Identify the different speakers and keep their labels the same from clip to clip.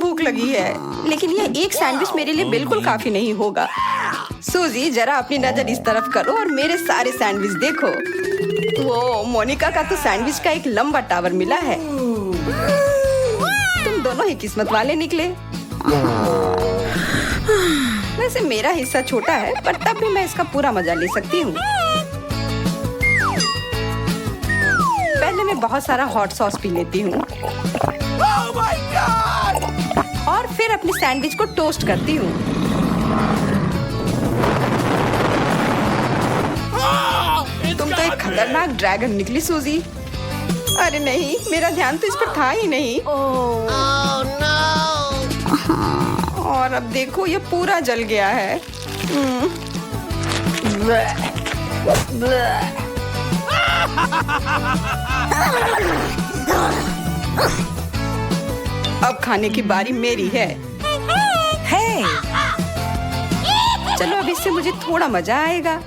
Speaker 1: भूख लगी है, लेकिन यह एक सैंडविच मेरे लिए बिल्कुल काफी नहीं होगा। सूजी, जरा अपनी नजर इस तरफ करो और मेरे सारे सैंडविच देखो। वो मोनिका का तो सैंडविच का एक लंबा टावर मिला है। तुम दोनों ही किस्मत वाले निकले। वैसे मेरा हिस्सा छोटा है, पर तब भी मैं इसका पूरा मजा ले सकती हूँ। पहले मैं बहुत सारा हॉट सॉस पी लेती हूँ और फिर अपनी सैंडविच को टोस्ट करती हूँ। तुम तो एक खतरनाक ड्रैगन निकली सूजी। अरे नहीं, मेरा ध्यान तो इस पर था ही नहीं। और अब देखो, ये पूरा जल गया है। अब खाने की बारी मेरी है। हे! चलो, अब इससे मुझे थोड़ा मजा आएगा।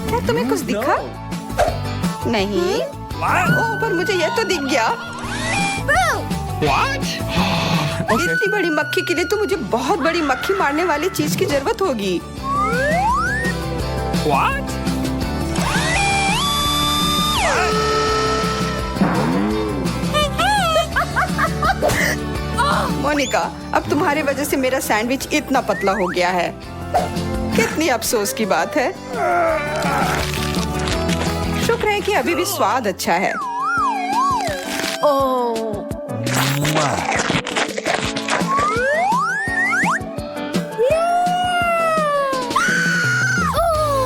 Speaker 1: क्या तुम्हें कुछ दिखा? नहीं। ओह, पर मुझे यह तो दिख गया। इतनी बड़ी मक्खी के लिए तो मुझे बहुत बड़ी मक्खी मारने वाली चीज की जरूरत होगी। मोनिका, अब तुम्हारे वजह से मेरा सैंडविच इतना पतला हो गया है। कितनी अफसोस की बात है। शुक्र है कि अभी भी स्वाद अच्छा है।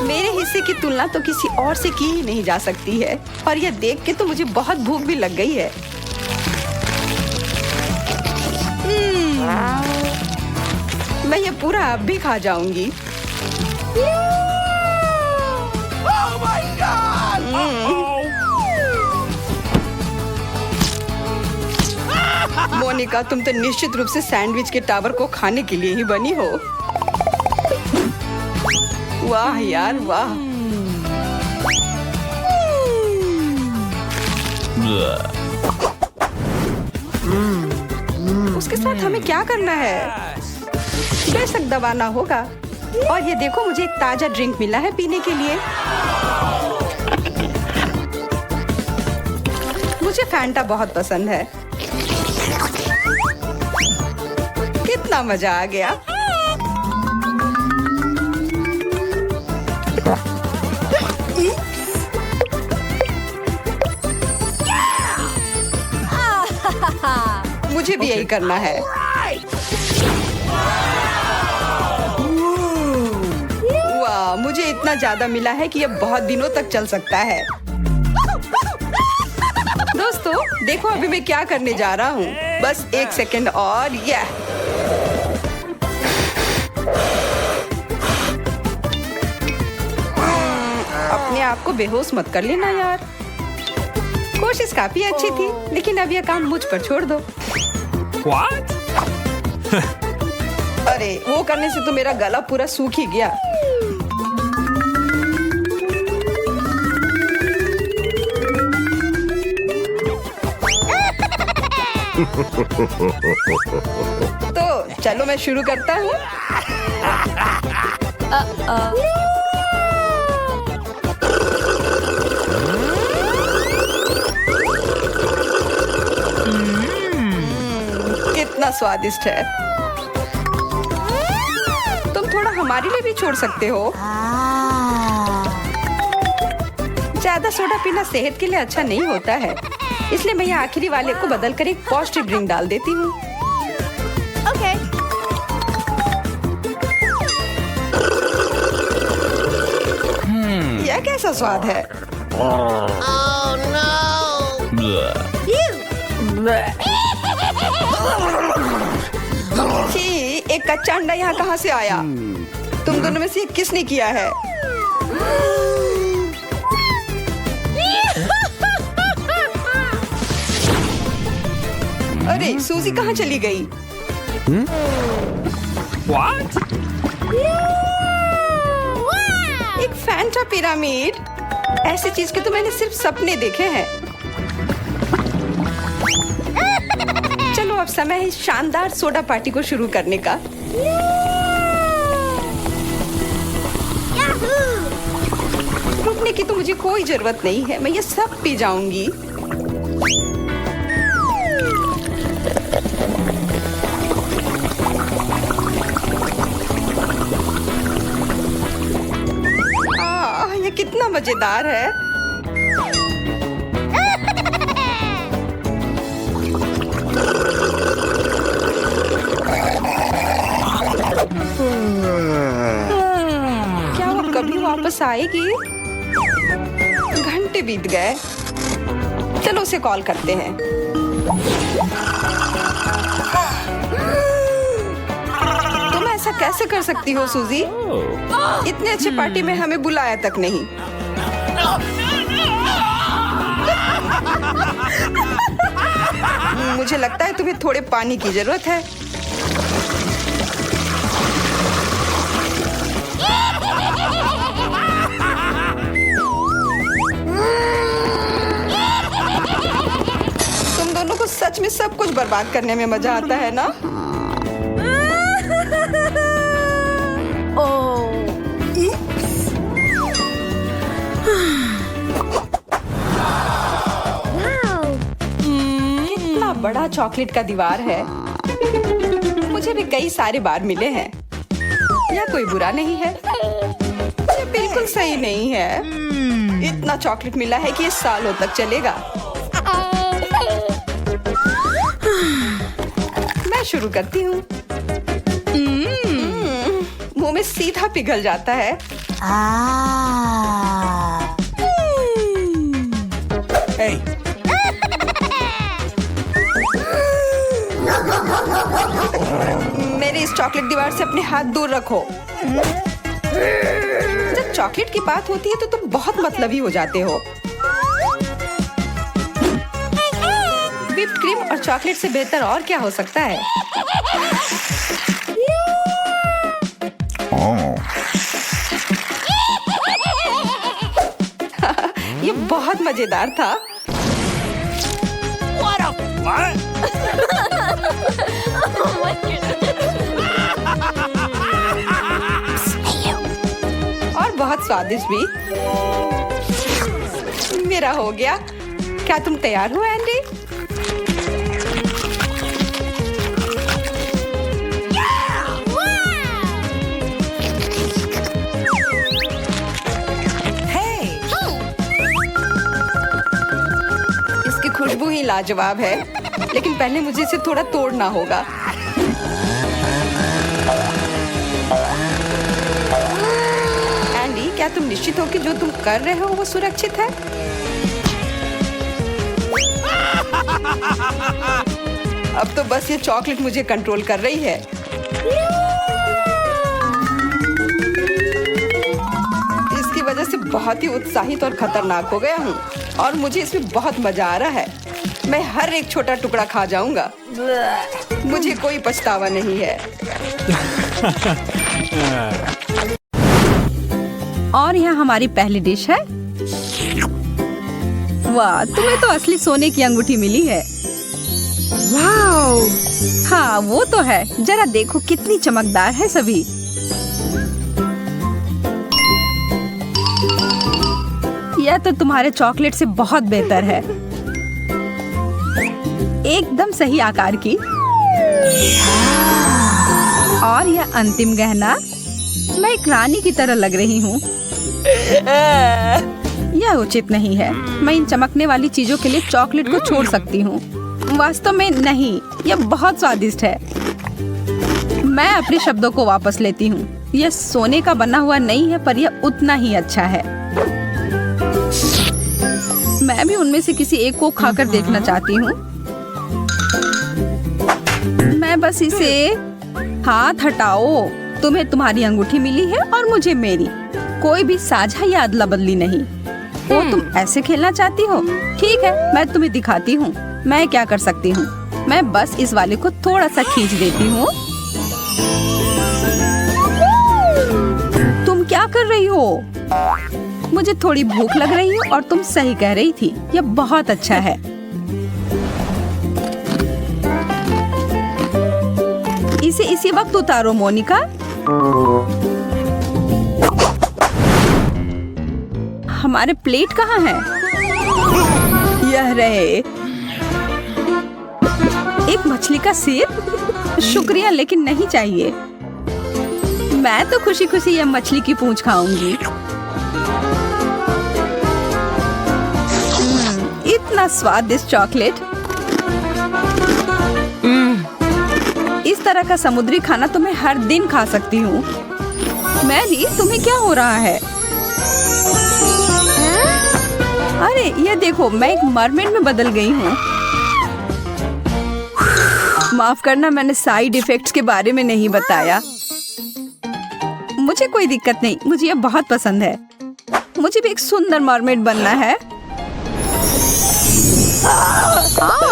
Speaker 1: मेरे हिस्से की तुलना तो किसी और से की ही नहीं जा सकती है, और यह देख के तो मुझे बहुत भूख भी लग गई है। मैं ये पूरा अब भी खा जाऊंगी। मोनिका, तुम तो निश्चित रूप से सैंडविच के टावर को खाने के लिए ही बनी हो। वाह यार, वाह। उसके साथ हमें क्या करना है? बेशक दबाना होगा। और ये देखो, मुझे एक ताजा ड्रिंक मिला है पीने के लिए। मुझे फैंटा बहुत पसंद है। कितना मजा आ गया। मुझे भी यही करना है। वाह, मुझे इतना ज्यादा मिला है कि यह बहुत दिनों तक चल सकता है। दोस्तों, देखो अभी मैं क्या करने जा रहा हूँ। बस एक सेकंड और। यह अपने आप को बेहोश मत कर लेना यार। कोशिश काफी अच्छी थी, लेकिन अब यह काम मुझ पर छोड़ दो।
Speaker 2: What?
Speaker 1: अरे, वो करने से तो मेरा गला पूरा सूख ही गया। तो चलो मैं शुरू करता हूँ। कितना स्वादिष्ट है। तुम थोड़ा हमारे लिए भी छोड़ सकते हो। ज्यादा सोडा पीना सेहत के लिए अच्छा नहीं होता है, इसलिए मैं यहाँ आखिरी वाले को बदल कर एक पौष्टिक ड्रिंक डाल देती हूँ। ओके। यह कैसा स्वाद है? छी, एक कच्चा अंडा यहाँ कहाँ से आया? तुम दोनों में से किसने किया है? अरे, सूजी कहाँ चली गई?
Speaker 2: What?
Speaker 1: एक फैंटा पिरामिड। ऐसी चीज के तो मैंने सिर्फ सपने देखे हैं। अब समय है इस शानदार सोडा पार्टी को शुरू करने का। रुकने की तो मुझे कोई जरूरत नहीं है, मैं ये सब पी जाऊंगी। ये कितना मजेदार है। क्या वो कभी वापस आएगी? घंटे बीत गए। चलो उसे कॉल करते हैं। तुम ऐसा कैसे कर सकती हो सूजी? इतने अच्छे पार्टी में हमें बुलाया तक नहीं। मुझे लगता है तुम्हें थोड़े पानी की जरूरत है। तुम दोनों को सच में सब कुछ बर्बाद करने में मजा आता है ना? कितना बड़ा चॉकलेट का दीवार है। मुझे भी कई सारे बार मिले हैं। यह कोई बुरा नहीं है, ये बिल्कुल सही नहीं है। इतना चॉकलेट मिला है कि ये सालों तक चलेगा। मैं शुरू करती हूँ। मुंह में सीधा पिघल जाता है।
Speaker 2: Hey,
Speaker 1: मेरे इस चॉकलेट दीवार से अपने हाथ दूर रखो। जब चॉकलेट की बात होती है तो तुम बहुत मतलबी हो जाते हो। व्हिप्ड क्रीम और चॉकलेट से बेहतर और क्या हो सकता है? ये बहुत मजेदार था।
Speaker 2: what?
Speaker 1: और बहुत स्वादिष्ट भी। मेरा हो गया। क्या तुम तैयार हो एंडी? इसकी खुशबू ही लाजवाब है, लेकिन पहले मुझे इसे थोड़ा तोड़ना होगा। एंडी, क्या तुम निश्चित हो कि जो तुम कर रहे हो वो सुरक्षित है? अब तो बस ये चॉकलेट मुझे कंट्रोल कर रही है। इसकी वजह से बहुत ही उत्साहित और खतरनाक हो गया हूँ और मुझे इसमें बहुत मजा आ रहा है। मैं हर एक छोटा टुकड़ा खा जाऊंगा। मुझे कोई पछतावा नहीं है। और यहाँ हमारी पहली डिश है। वाह, तुम्हें तो असली सोने की अंगूठी मिली है। वाओ, हाँ वो तो है। जरा देखो कितनी चमकदार है सभी। यह तो तुम्हारे चॉकलेट से बहुत बेहतर है। एकदम सही आकार की। और यह अंतिम गहना, मैं एक रानी की तरह लग रही हूँ। यह उचित नहीं है। मैं इन चमकने वाली चीजों के लिए चॉकलेट को छोड़ सकती हूँ। वास्तव में नहीं, यह बहुत स्वादिष्ट है। मैं अपने शब्दों को वापस लेती हूँ। यह सोने का बना हुआ नहीं है, पर यह उतना ही अच्छा है। मैं भी उनमें से किसी एक को खाकर देखना चाहती हूँ। मैं बस इसे हाथ हटाओ। तुम्हें तुम्हारी अंगूठी मिली है और मुझे मेरी। कोई भी साझा या अदला बदली नहीं। वो तुम ऐसे खेलना चाहती हो? ठीक है, मैं तुम्हें दिखाती हूँ मैं क्या कर सकती हूँ। मैं बस इस वाले को थोड़ा सा खींच देती हूँ। तुम क्या कर रही हो? मुझे थोड़ी भूख लग रही है और तुम सही कह रही थी। यह बहुत अच्छा है। इसे इसी वक्त उतारो मोनिका। हमारे प्लेट कहाँ है? यह रहे। एक मछली का सिर? शुक्रिया, लेकिन नहीं चाहिए। मैं तो खुशी खुशी यह मछली की पूंछ खाऊंगी। इतना स्वादिष्ट चॉकलेट। इस तरह का समुद्री खाना तो मैं हर दिन खा सकती हूँ। मैरी, तुम्हें क्या हो रहा है? अरे ये देखो, मैं एक मरमेड में बदल गई हूँ। माफ करना, मैंने साइड इफेक्ट्स के बारे में नहीं बताया। मुझे कोई दिक्कत नहीं, मुझे यह बहुत पसंद है। मुझे भी एक सुंदर मरमेड बनना है।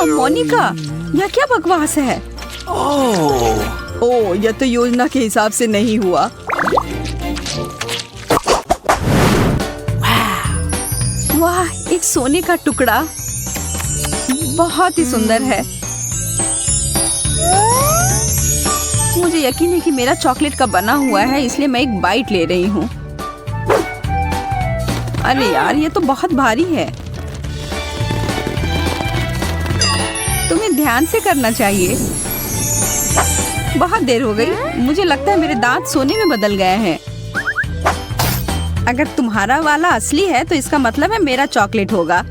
Speaker 1: मोनिका, यह क्या बकवास है? ओह, यह तो योजना के हिसाब से नहीं हुआ। वाह, एक सोने का टुकड़ा, बहुत ही सुंदर है। मुझे यकीन है कि मेरा चॉकलेट का बना हुआ है, इसलिए मैं एक बाइट ले रही हूँ। अरे यार, ये तो बहुत भारी है। तुम्हें ध्यान से करना चाहिए। बहुत देर हो गई। मुझे लगता है मेरे दांत सोने में बदल गए हैं। अगर तुम्हारा वाला असली है तो इसका मतलब है मेरा चॉकलेट होगा।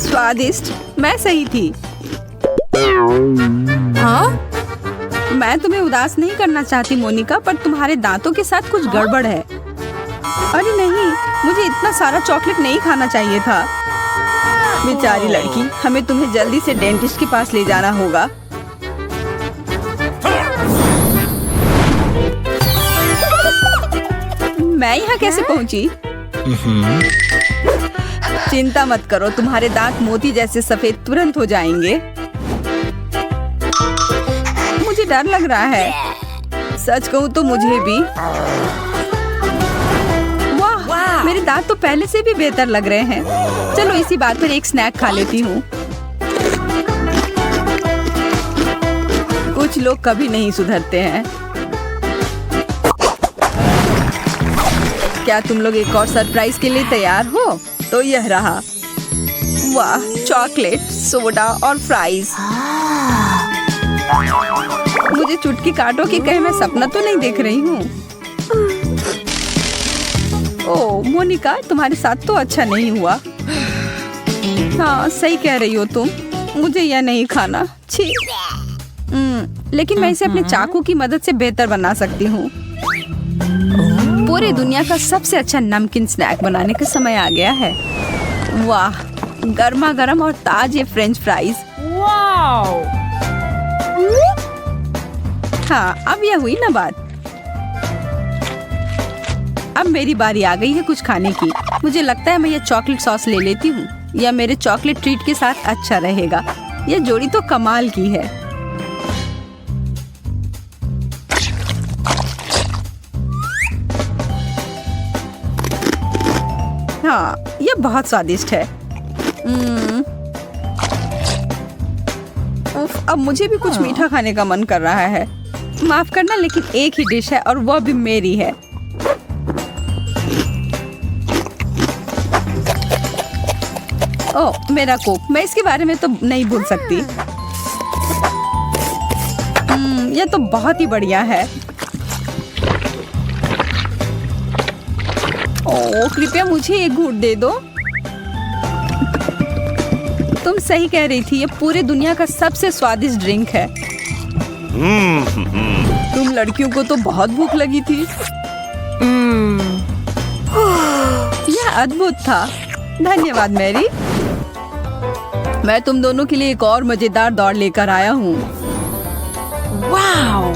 Speaker 1: स्वादिष्ट, मैं सही थी। हाँ? मैं तुम्हें उदास नहीं करना चाहती मोनिका, पर तुम्हारे दांतों के साथ कुछ गड़बड़ है। अरे नहीं, मुझे इतना सारा चॉकलेट नहीं खाना चाहिए था। बेचारी लड़की, हमें तुम्हें जल्दी से डेंटिस्ट के पास ले जाना होगा। मैं यहाँ कैसे पहुँची? चिंता मत करो, तुम्हारे दांत मोती जैसे सफेद तुरंत हो जाएंगे। मुझे डर लग रहा है। सच कहूँ तो मुझे भी। वाह, मेरे दांत तो पहले से भी बेहतर लग रहे हैं। चलो इसी बात पर एक स्नैक खा लेती हूँ। कुछ लोग कभी नहीं सुधरते हैं। क्या तुम लोग एक और सरप्राइज के लिए तैयार हो? तो यह रहा। वाह, चॉकलेट, सोडा और फ्राइज। मुझे चुटकी काटो कि कहीं मैं सपना तो नहीं देख रही हूँ। ओह मोनिका, तुम्हारे साथ तो अच्छा नहीं हुआ। हाँ, सही कह रही हो तुम। मुझे यह नहीं खाना। छी। लेकिन मैं इसे अपने चाकू की मदद से बेहतर बना सकती हूँ। पूरी दुनिया का सबसे अच्छा नमकीन स्नैक बनाने का समय आ गया है। वाह, गर्मा गर्म और ताजे फ्रेंच फ्राइज। वाओ! हाँ, अब यह हुई ना बात। अब मेरी बारी आ गई है कुछ खाने की। मुझे लगता है मैं यह चॉकलेट सॉस ले लेती हूँ। यह मेरे चॉकलेट ट्रीट के साथ अच्छा रहेगा। यह जोड़ी तो कमाल की है। हाँ, यह बहुत स्वादिष्ट है। उफ, अब मुझे भी कुछ मीठा खाने का मन कर रहा है। माफ करना, लेकिन एक ही डिश है और वह भी मेरी है। ओह, मेरा कोक, मैं इसके बारे में तो नहीं भूल सकती। यह तो बहुत ही बढ़िया है। ओह, कृपया मुझे एक घूंट दे दो। तुम सही कह रही थी, ये पूरे दुनिया का सबसे स्वादिष्ट ड्रिंक है। तुम लड़कियों को तो बहुत भूख लगी थी। यह अद्भुत था। धन्यवाद मैरी। मैं तुम दोनों के लिए एक और मजेदार दौड़ लेकर आया हूँ। Wow,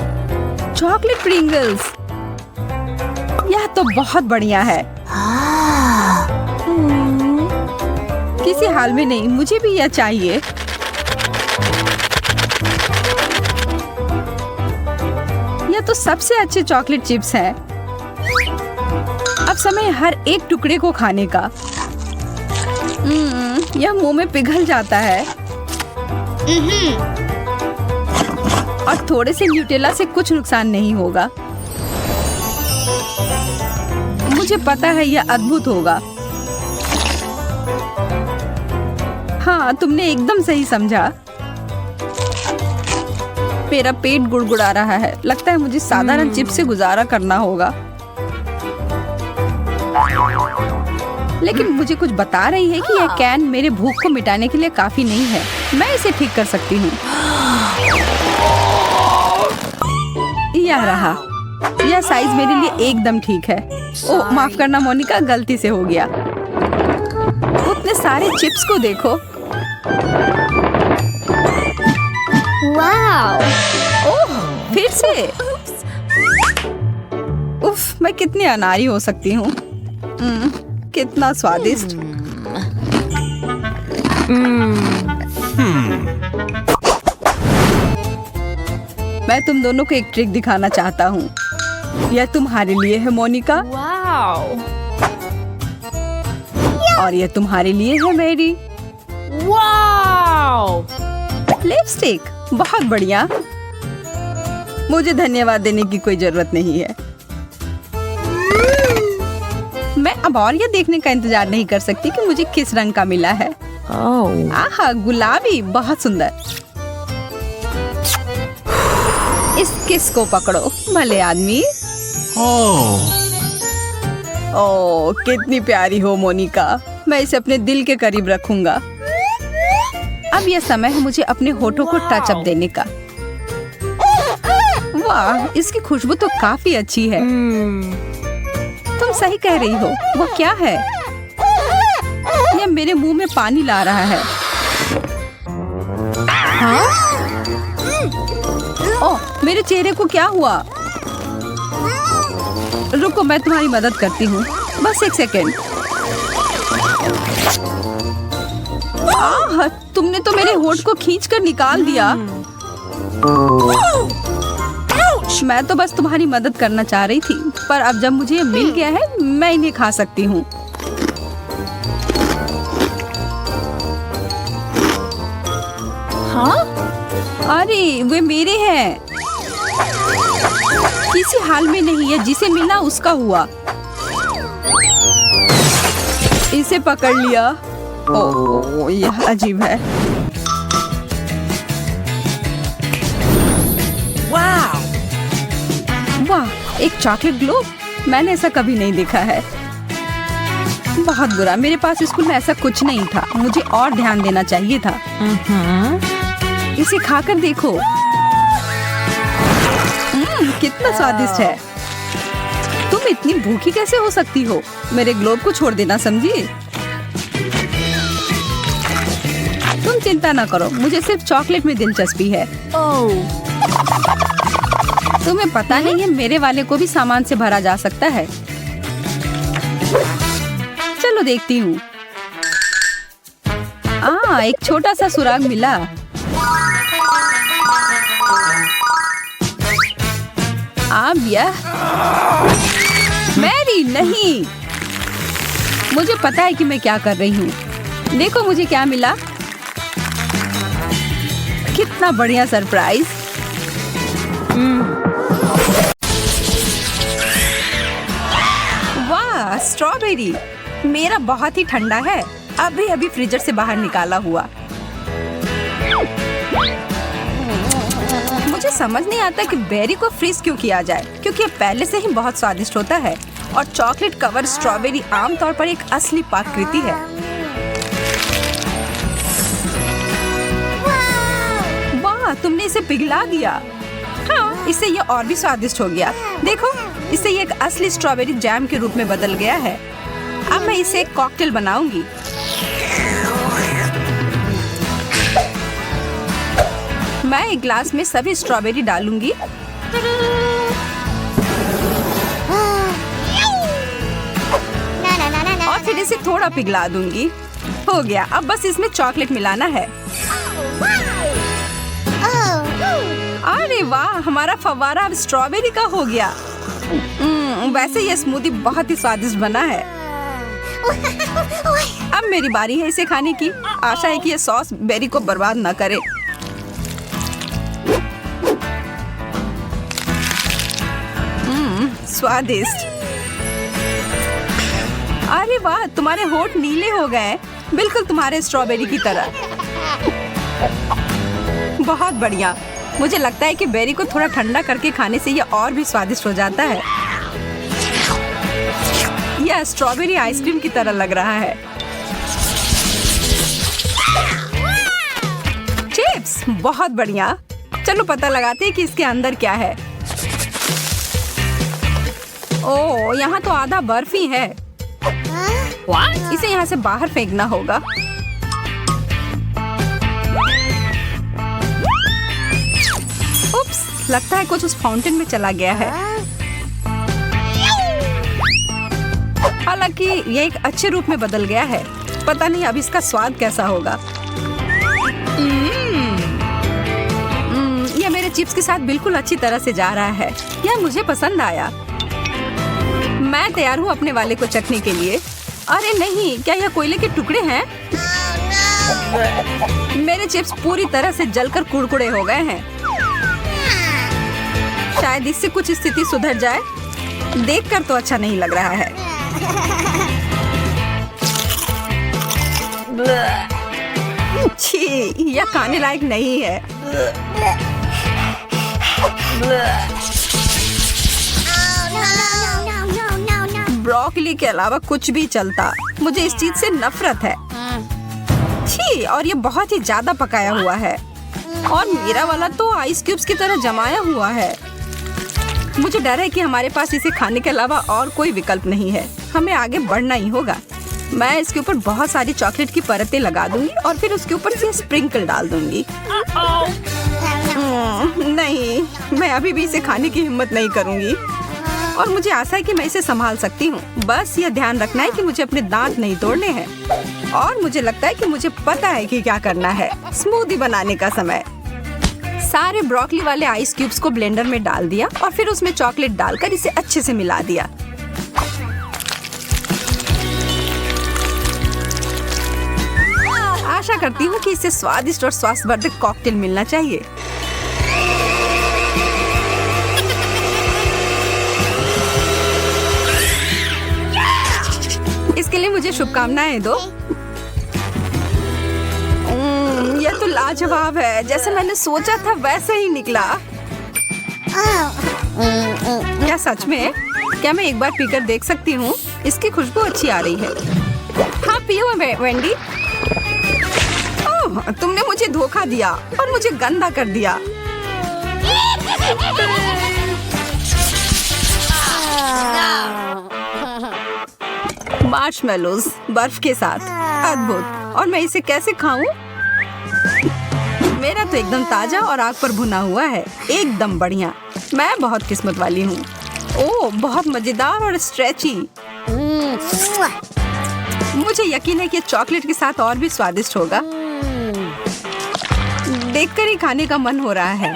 Speaker 1: chocolate Pringles. यह तो बहुत बढ़िया है। किसी हाल में नहीं, मुझे भी यह चाहिए। यह तो सबसे अच्छे चॉकलेट चिप्स हैं। अब समय हर एक टुकड़े को खाने का। यह मुंह में पिघल जाता है। और थोड़े से न्यूटेला से कुछ नुकसान नहीं होगा। मुझे पता है यह अद्भुत होगा। हाँ, तुमने एकदम सही समझा। मेरा पेट गुड़गुड़ा रहा है। लगता है मुझे साधारण चिप्स से गुजारा करना होगा। लेकिन मुझे कुछ बता रही है कि यह कैन मेरे भूख को मिटाने के लिए काफी नहीं है। मैं इसे ठीक कर सकती हूँ। यह रहा। यह साइज मेरे लिए एकदम ठीक है। ओह, माफ करना मोनिका, गलती से हो गया। उतने सारे चिप्स को देखो।
Speaker 3: वाओ!
Speaker 1: ओह, फिर से। उफ, मैं कितनी अनाड़ी हो सकती हूँ। कितना स्वादिष्ट। मैं तुम दोनों को एक ट्रिक दिखाना चाहता हूँ। यह तुम्हारे लिए है मोनिका,
Speaker 3: वाओ!
Speaker 1: और यह तुम्हारे लिए है मैरी।
Speaker 3: वाओ!
Speaker 1: लिपस्टिक, बहुत बढ़िया। मुझे धन्यवाद देने की कोई जरूरत नहीं है। मैं अब और यह देखने का इंतजार नहीं कर सकती कि मुझे किस रंग का मिला है। आहा, गुलाबी, बहुत सुंदर। इस किस को पकड़ो, भले आदमी। ओह, कितनी प्यारी हो मोनिका। मैं इसे अपने दिल के करीब रखूंगा। अब यह समय है मुझे अपने होठों को टचअप देने का। वाह, इसकी खुशबू तो काफी अच्छी है। तुम सही कह रही हो। वो क्या है? यह मेरे मुंह में पानी ला रहा है। हाँ? ओह, मेरे चेहरे को क्या हुआ? रुको, मैं तुम्हारी मदद करती हूँ। बस एक सेकेंड। आह, तुमने तो मेरे होठ को खींचकर निकाल दिया। मैं तो बस तुम्हारी मदद करना चाह रही थी, पर अब जब मुझे ये मिल गया है, मैं इन्हें खा सकती हूँ। हाँ? अरे, वे मेरे हैं। किसी हाल में नहीं है, जिसे मिला उसका हुआ। इसे पकड़ लिया। ओह, यह अजीब है। वाह, एक चॉकलेट ग्लोब। मैंने ऐसा कभी नहीं देखा है। बहुत बुरा, मेरे पास स्कूल में ऐसा कुछ नहीं था। मुझे और ध्यान देना चाहिए था। इसे खाकर देखो। कितना स्वादिष्ट है। तुम इतनी भूखी कैसे हो सकती हो? मेरे ग्लोब को छोड़ देना, समझी? तुम चिंता ना करो, मुझे सिर्फ चॉकलेट में दिलचस्पी है। तुम्हें पता नहीं है, मेरे वाले को भी सामान से भरा जा सकता है। चलो देखती हूँ। एक छोटा सा सुराग मिला। अब यह मैरी नहीं। मुझे पता है कि मैं क्या कर रही हूँ। देखो मुझे क्या मिला। कितना बढ़िया सरप्राइज। वाह, स्ट्रॉबेरी। मेरा बहुत ही ठंडा है, अभी अभी फ्रीजर से बाहर निकाला हुआ। मुझे समझ नहीं आता कि बेरी को फ्रीज क्यों किया जाए, क्योंकि ये पहले से ही बहुत स्वादिष्ट होता है। और चॉकलेट कवर स्ट्रॉबेरी आमतौर पर एक असली पाककृति है। वाह, तुमने इसे पिघला दिया। हाँ, इससे ये और भी स्वादिष्ट हो गया। देखो, इससे ये एक असली स्ट्रॉबेरी जैम के रूप में बदल गया है। अब मैं इसे एक कॉकटेल बनाऊंगी। मैं एक ग्लास में सभी स्ट्रॉबेरी डालूंगी। और फिर इसे थोड़ा पिघला दूंगी। हो गया, अब बस इसमें चॉकलेट मिलाना है। अरे वाह, हमारा फव्वारा अब स्ट्रॉबेरी का हो गया। वैसे ये स्मूदी बहुत ही स्वादिष्ट बना है। अब मेरी बारी है इसे खाने की। आशा है कि ये सॉस बेरी को बर्बाद ना करे। स्वादिष्ट। अरे वाह, तुम्हारे होंठ नीले हो गए, बिल्कुल तुम्हारे स्ट्रॉबेरी की तरह। बहुत बढ़िया। मुझे लगता है कि बेरी को थोड़ा ठंडा करके खाने से ये और भी स्वादिष्ट हो जाता है। यह स्ट्रॉबेरी आइसक्रीम की तरह लग रहा है। चिप्स, बहुत बढ़िया। चलो पता लगाते हैं कि इसके अंदर क्या है। ओह, यहाँ तो आधा बर्फ ही है। इसे यहाँ से बाहर फेंकना होगा। उप्स, लगता है कुछ उस फाउंटेन में चला गया है। हालांकि ये एक अच्छे रूप में बदल गया है। पता नहीं अब इसका स्वाद कैसा होगा। यह मेरे चिप्स के साथ बिल्कुल अच्छी तरह से जा रहा है। यह मुझे पसंद आया। मैं तैयार हूँ अपने वाले को चखने के लिए। अरे नहीं, क्या यह कोयले के टुकड़े हैं? मेरे चिप्स पूरी तरह से जलकर कुड़कुड़े हो गए हैं। शायद इससे कुछ स्थिति सुधर जाए। देखकर तो अच्छा नहीं लग रहा है। छी, यह खाने लायक नहीं है। ब्रोकली के अलावा कुछ भी चलता। मुझे इस चीज से नफरत है। छी, और ये बहुत ही ज्यादा पकाया हुआ है। और मेरा वाला तो आइस क्यूब्स की तरह जमाया हुआ है। मुझे डर है कि हमारे पास इसे खाने के अलावा और कोई विकल्प नहीं है। हमें आगे बढ़ना ही होगा। मैं इसके ऊपर बहुत सारी चॉकलेट की परतें लगा दूंगी और फिर उसके ऊपर से स्प्रिंकल डाल दूंगी। नहीं, मैं अभी भी इसे खाने की हिम्मत नहीं करूंगी। और मुझे आशा है कि मैं इसे संभाल सकती हूँ। बस यह ध्यान रखना है कि मुझे अपने दांत नहीं तोड़ने हैं। और मुझे लगता है कि मुझे पता है कि क्या करना है। स्मूदी बनाने का समय। सारे ब्रोकली वाले आइस क्यूब्स को ब्लेंडर में डाल दिया और फिर उसमें चॉकलेट डालकर इसे अच्छे से मिला दिया। आशा करती हूँ कि इसे स्वादिष्ट और स्वास्थ्यवर्धक कॉकटेल मिलना चाहिए। इसके लिए मुझे शुभकामनाएं दो। यह तो लाजवाब है। जैसे मैंने सोचा था वैसे ही निकला। क्या सच में? क्या मैं एक बार पीकर देख सकती हूँ? इसकी खुशबू अच्छी आ रही है। हाँ पियो वेंडी। ओह, तुमने मुझे धोखा दिया और मुझे गंदा कर दिया। मार्शमेलोज बर्फ के साथ, अद्भुत। और मैं इसे कैसे खाऊं? मेरा तो एकदम ताजा और आग पर भुना हुआ है। एकदम बढ़िया। मैं बहुत किस्मत वाली हूँ। ओह, बहुत मजेदार और स्ट्रेची। मुझे यकीन है कि चॉकलेट के साथ और भी स्वादिष्ट होगा। देखकर ही खाने का मन हो रहा है।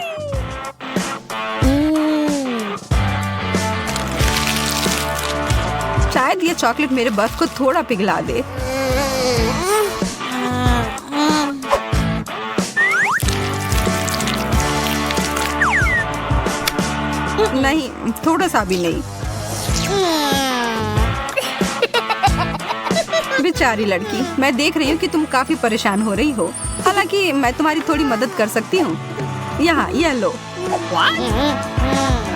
Speaker 1: शायद ये चॉकलेट मेरे बर्फ को थोड़ा पिघला दे। नहीं, थोड़ा सा भी नहीं। बेचारी लड़की, मैं देख रही हूँ कि तुम काफी परेशान हो रही हो। हालांकि मैं तुम्हारी थोड़ी मदद कर सकती हूँ। यहाँ यह लो।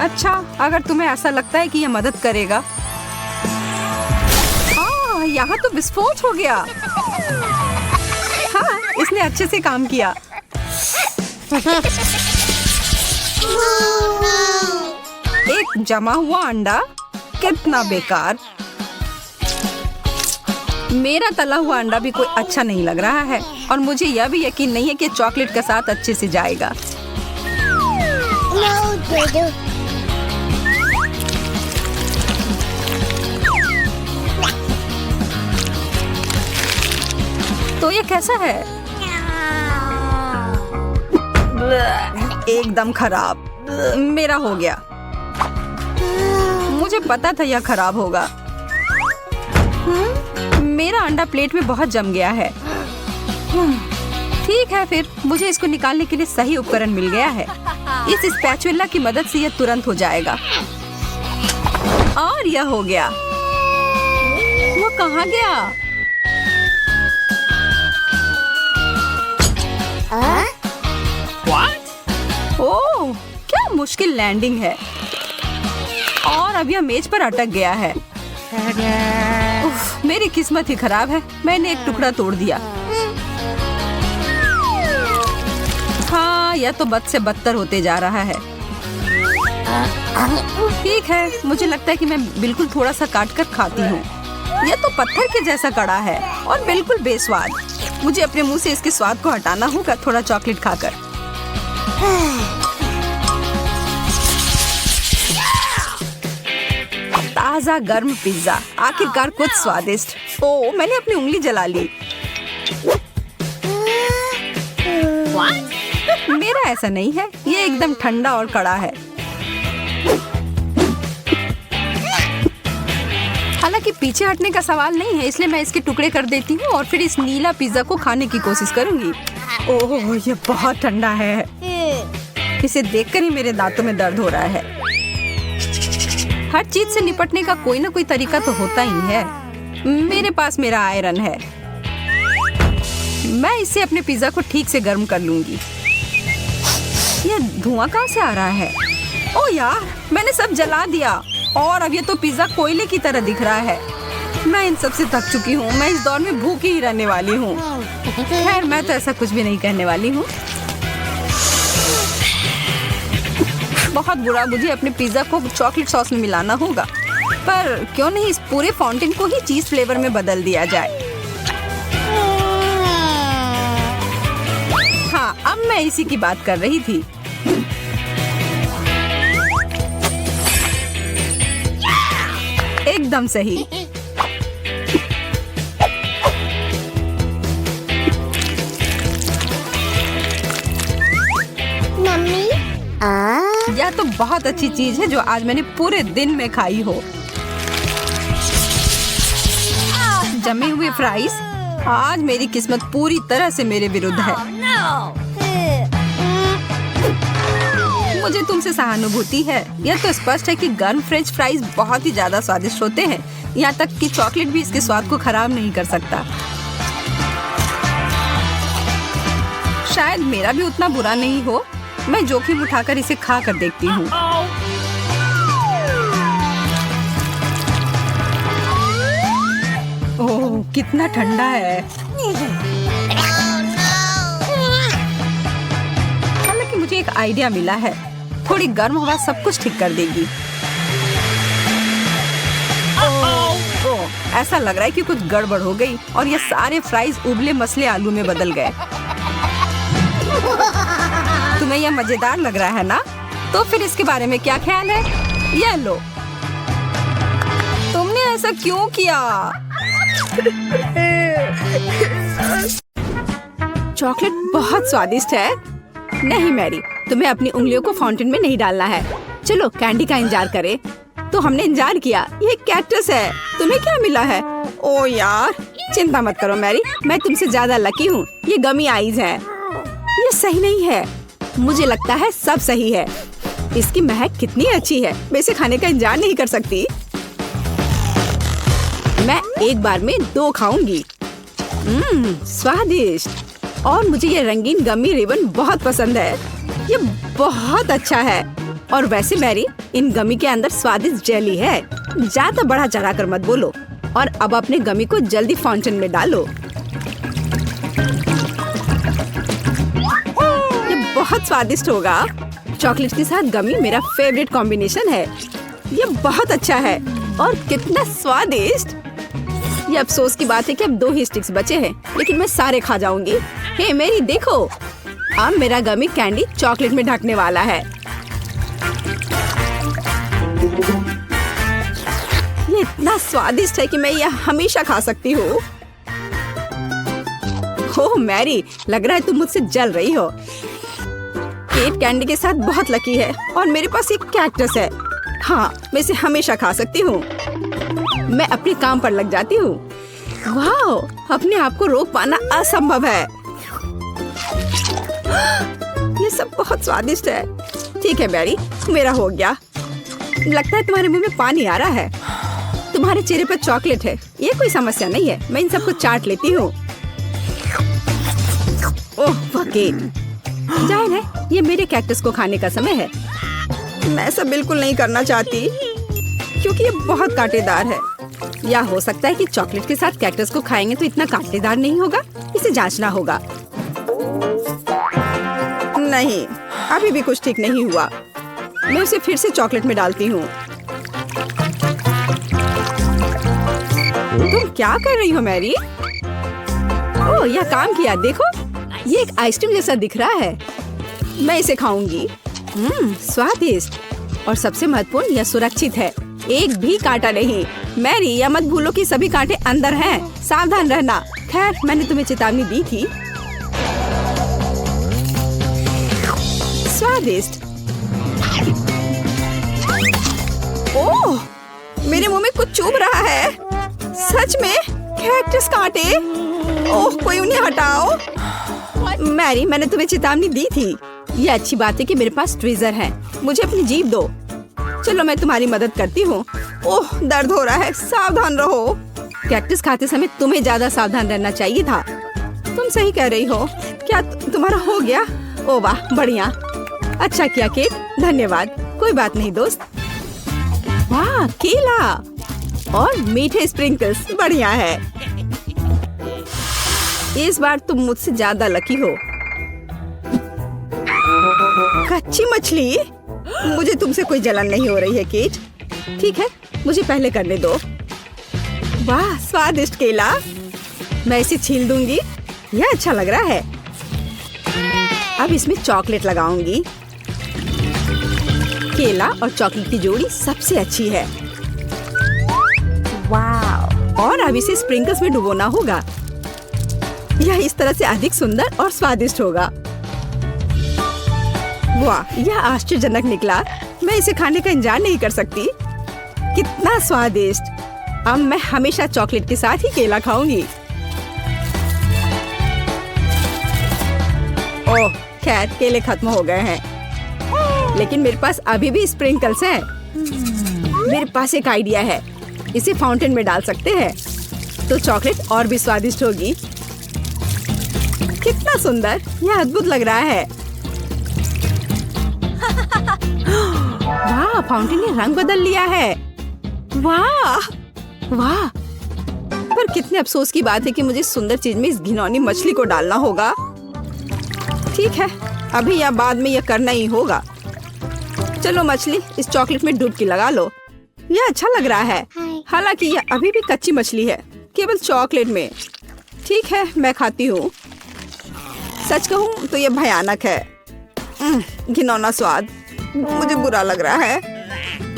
Speaker 1: अच्छा, अगर तुम्हें ऐसा लगता है कि यह मदद करेगा। यहाँ तो विस्फोट हो गया। हाँ, इसने अच्छे से काम किया। एक जमा हुआ अंडा, कितना बेकार। मेरा तला हुआ अंडा भी कोई अच्छा नहीं लग रहा है और मुझे यह भी यकीन नहीं है कि चॉकलेट के साथ अच्छे से जाएगा। तो ये कैसा है? एकदम खराब। मेरा हो गया। मुझे पता था यह खराब होगा। मेरा अंडा प्लेट में बहुत जम गया है। ठीक है, फिर मुझे इसको निकालने के लिए सही उपकरण मिल गया है। इस स्पैचुला की मदद से यह तुरंत हो जाएगा। और यह हो गया। वो कहाँ गया?
Speaker 2: What?
Speaker 1: ओह, क्या मुश्किल लैंडिंग है। और अब यह मेज पर अटक गया है। उफ, मेरी किस्मत ही खराब है, मैंने एक टुकड़ा तोड़ दिया। हाँ, यह तो बद से बदतर होते जा रहा है। ठीक है, मुझे लगता है कि मैं बिल्कुल थोड़ा सा काट कर खाती हूँ। यह तो पत्थर के जैसा कड़ा है और बिल्कुल बेस्वाद। मुझे अपने मुंह से इसके स्वाद को हटाना होगा थोड़ा चॉकलेट खाकर। ताजा गर्म पिज्जा, आखिरकार कुछ स्वादिष्ट। ओह, मैंने अपनी उंगली जला ली। मेरा ऐसा नहीं है, ये एकदम ठंडा और कड़ा है। हालांकि पीछे हटने का सवाल नहीं है, इसलिए मैं इसके टुकड़े कर देती हूँ और फिर इस नीला पिज्जा को खाने की कोशिश करूंगी। ओह, ये बहुत ठंडा है। इसे देखकर ही मेरे दांतों में दर्द हो रहा है। हर चीज से निपटने का कोई ना कोई तरीका तो होता ही है। मेरे पास मेरा आयरन है। मैं इससे अपने पिज्जा को ठीक से गर्म कर लूंगी। ये धुआं कहाँ से आ रहा है? ओ यार, मैंने सब जला दिया और अब ये तो पिज्जा कोयले की तरह दिख रहा है। मैं इन सब से थक चुकी हूँ। मैं इस दौर में भूखी ही रहने वाली हूँ। खैर, मैं तो ऐसा कुछ भी नहीं कहने वाली हूँ। बहुत बुरा, मुझे अपने पिज्जा को चॉकलेट सॉस में मिलाना होगा। पर क्यों नहीं इस पूरे फाउंटेन को ही चीज फ्लेवर में बदल दिया जाए। हाँ, अब मैं इसी की बात कर रही थी। एकदम सही।
Speaker 3: मम्मी,
Speaker 1: यह तो बहुत अच्छी चीज है जो आज मैंने पूरे दिन में खाई हो। जमे हुए फ्राइज। आज मेरी किस्मत पूरी तरह से मेरे विरुद्ध है। मुझे तुमसे सहानुभूति है। यह तो स्पष्ट है कि गर्म फ्रेंच फ्राइज बहुत ही ज्यादा स्वादिष्ट होते हैं। यहाँ तक कि चॉकलेट भी इसके स्वाद को खराब नहीं कर सकता। शायद मेरा भी उतना बुरा नहीं हो। मैं जोखिम उठाकर इसे खा कर देखती हूँ। ओह, कितना ठंडा है। हालांकि मुझे एक आइडिया मिला है। थोड़ी गर्म हवा सब कुछ ठीक कर देगी। ओह, ऐसा लग रहा है कि कुछ गड़बड़ हो गई और ये सारे फ्राइज उबले मसले आलू में बदल गए। तुम्हें यह मजेदार लग रहा है ना? तो फिर इसके बारे में क्या ख्याल है? ये लो। तुमने ऐसा क्यों किया? चॉकलेट बहुत स्वादिष्ट है। नहीं मैरी, तुम्हें अपनी उंगलियों को फाउंटेन में नहीं डालना है। चलो कैंडी का इंतजार करें। तो हमने इंतजार किया। ये कैक्टस है। तुम्हें क्या मिला है? ओ यार, चिंता मत करो मैरी, मैं तुमसे ज्यादा लकी हूँ। ये गमी आइज है। ये सही नहीं है। मुझे लगता है सब सही है। इसकी महक कितनी अच्छी है। मैं इसे खाने का इंतजार नहीं कर सकती। मैं एक बार में 2 खाऊंगी। स्वादिष्ट। और मुझे ये रंगीन गमी रिबन बहुत पसंद है। ये बहुत अच्छा है। और वैसे मैरी, इन गमी के अंदर स्वादिष्ट जेली है। ज्यादा बढ़ा चढ़ा कर मत बोलो। और अब अपने गमी को जल्दी फाउंटेन में डालो। ये बहुत स्वादिष्ट होगा। चॉकलेट के साथ गमी मेरा फेवरेट कॉम्बिनेशन है। ये बहुत अच्छा है और कितना स्वादिष्ट। ये अफसोस की बात है कि अब 2 ही स्टिक्स बचे हैं, लेकिन मैं सारे खा जाऊंगी। हे मेरी देखो, अब मेरा गमी कैंडी चॉकलेट में ढकने वाला है। ये इतना स्वादिष्ट है कि मैं यह हमेशा खा सकती हूँ। ओह मैरी, लग रहा है तुम मुझसे जल रही हो। केट कैंडी के साथ बहुत लकी है और मेरे पास एक कैक्टस है। हाँ, मैं इसे हमेशा खा सकती हूँ। मैं अपने काम पर लग जाती हूँ। वाह, अपने आप को रोक पाना असंभव है। ये सब बहुत स्वादिष्ट है। ठीक है मैरी, मेरा हो गया। लगता है तुम्हारे मुंह में पानी आ रहा है। तुम्हारे चेहरे पर चॉकलेट है, ये कोई समस्या नहीं है। मैं इन सबको चाट लेती हूँ। ओह बकेट, जाहिर है ये मेरे कैक्टस को खाने का समय है। मैं ऐसा बिल्कुल नहीं करना चाहती क्योंकि ये बहुत कांटेदार है। या हो सकता है कि चॉकलेट के साथ कैक्टस को खाएंगे तो इतना कांटेदार नहीं होगा। इसे जांचना होगा। नहीं, अभी भी कुछ ठीक नहीं हुआ। मैं उसे फिर से चॉकलेट में डालती हूँ। तुम क्या कर रही हो मैरी? ओह, यह काम किया। देखो, ये एक आइसक्रीम जैसा दिख रहा है। मैं इसे खाऊंगी। स्वादिष्ट और सबसे महत्वपूर्ण, यह सुरक्षित है। एक भी कांटा नहीं। मैरी, यह मत भूलो कि सभी कांटे अंदर हैं। सावधान रहना। खैर, मैंने तुम्हें चेतावनी दी थी। स्वादिष्ट। ओह, मेरे मुंह में कुछ चुभ रहा है। सच में कैक्टस कांटे। ओह, कोई उन्हें हटाओ। मैरी, मैंने तुम्हें चेतावनी दी थी। ये अच्छी बात है कि मेरे पास ट्विज़र है। मुझे अपनी जीभ दो। चलो, मैं तुम्हारी मदद करती हूँ। ओह, दर्द हो रहा है। सावधान रहो। कैक्टस खाते समय तुम्हें ज्यादा सावधान रहना चाहिए था। तुम सही कह रही हो। क्या तुम्हारा हो गया? ओह वाह, बढ़िया। अच्छा किया केट, धन्यवाद। कोई बात नहीं दोस्त। वाह, केला और मीठे स्प्रिंकल्स, बढ़िया है। इस बार तुम मुझसे ज्यादा लकी हो। कच्ची मछली? मुझे तुमसे कोई जलन नहीं हो रही है केट। ठीक है, मुझे पहले करने दो। वाह, स्वादिष्ट केला। मैं इसे छील दूंगी। यह अच्छा लग रहा है। अब इसमें चॉकलेट लगाऊंगी। केला और चॉकलेट की जोड़ी सबसे अच्छी है। वाह! और अब इसे स्प्रिंकल्स में डुबोना होगा। यह इस तरह से अधिक सुंदर और स्वादिष्ट होगा। वाह, यह आश्चर्यजनक निकला। मैं इसे खाने का इंतजार नहीं कर सकती। कितना स्वादिष्ट। अब मैं हमेशा चॉकलेट के साथ ही केला खाऊंगी। ओह, खैर केले खत्म हो गए हैं, लेकिन मेरे पास अभी भी स्प्रिंकल्स हैं। मेरे पास एक आइडिया है। इसे फाउंटेन में डाल सकते हैं तो चॉकलेट और भी स्वादिष्ट होगी। कितना सुंदर, यह अद्भुत लग रहा है। वाह, फाउंटेन ने रंग बदल लिया है। वाह वाह, पर कितने अफसोस की बात है कि मुझे सुंदर चीज में इस घिनौनी मछली को डालना होगा। ठीक है, अभी या बाद में यह करना ही होगा। चलो मछली, इस चॉकलेट में डुबकी लगा लो। यह अच्छा लग रहा है। हालांकि यह अभी भी कच्ची मछली है, केवल चॉकलेट में। ठीक है, मैं खाती हूँ। सच कहूँ तो यह भयानक है। घिनौना स्वाद, मुझे बुरा लग रहा है।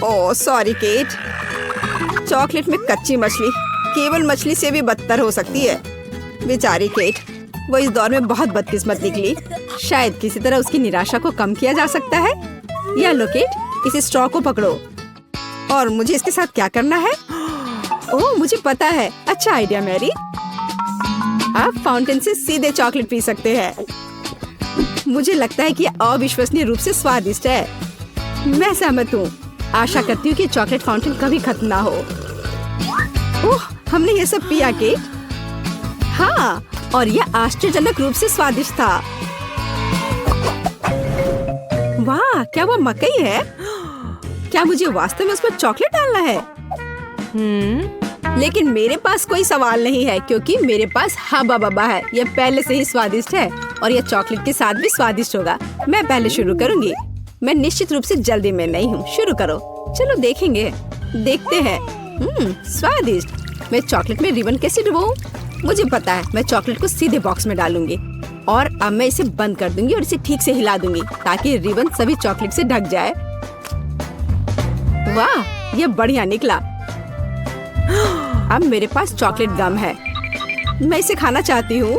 Speaker 1: Oh sorry cat. चॉकलेट में कच्ची मछली केवल मछली से भी बदतर हो सकती है। बेचारी केट, वो इस दौर में बहुत बदकिस्मत निकली। शायद किसी तरह उसकी निराशा को कम किया जा सकता है। या लो केट, इस स्ट्रॉ को पकड़ो। और मुझे इसके साथ क्या करना है? ओह, मुझे पता है। अच्छा आइडिया मैरी। आप फाउंटेन से सीधे चॉकलेट पी सकते हैं। मुझे लगता है कि अविश्वसनीय रूप से स्वादिष्ट है। मैं सहमत हूँ। आशा करती हूँ कि चॉकलेट फाउंटेन कभी खत्म ना हो। ओह, हमने ये सब पिया के? हाँ, और यह आश्चर्यजनक रूप से स्वादिष्ट था। वाह, क्या वो मकई है? क्या मुझे वास्तव में उस पर चॉकलेट डालना है? लेकिन मेरे पास कोई सवाल नहीं है क्योंकि मेरे पास हब्बा बब्बा है। यह पहले से ही स्वादिष्ट है और यह चॉकलेट के साथ भी स्वादिष्ट होगा। मैं पहले शुरू करूंगी। मैं निश्चित रूप से जल्दी में नहीं हूँ। शुरू करो। चलो देखेंगे, देखते हैं। स्वादिष्ट। मैं चॉकलेट में रिबन कैसे डुबाऊं? मुझे पता है। मैं चॉकलेट को सीधे बॉक्स में डालूंगी और अब मैं इसे बंद कर दूंगी और इसे ठीक से हिला दूंगी ताकि रिबन सभी चॉकलेट से ढक जाए। वाह, यह बढ़िया निकला। अब मेरे पास चॉकलेट गम है। मैं इसे खाना चाहती हूँ।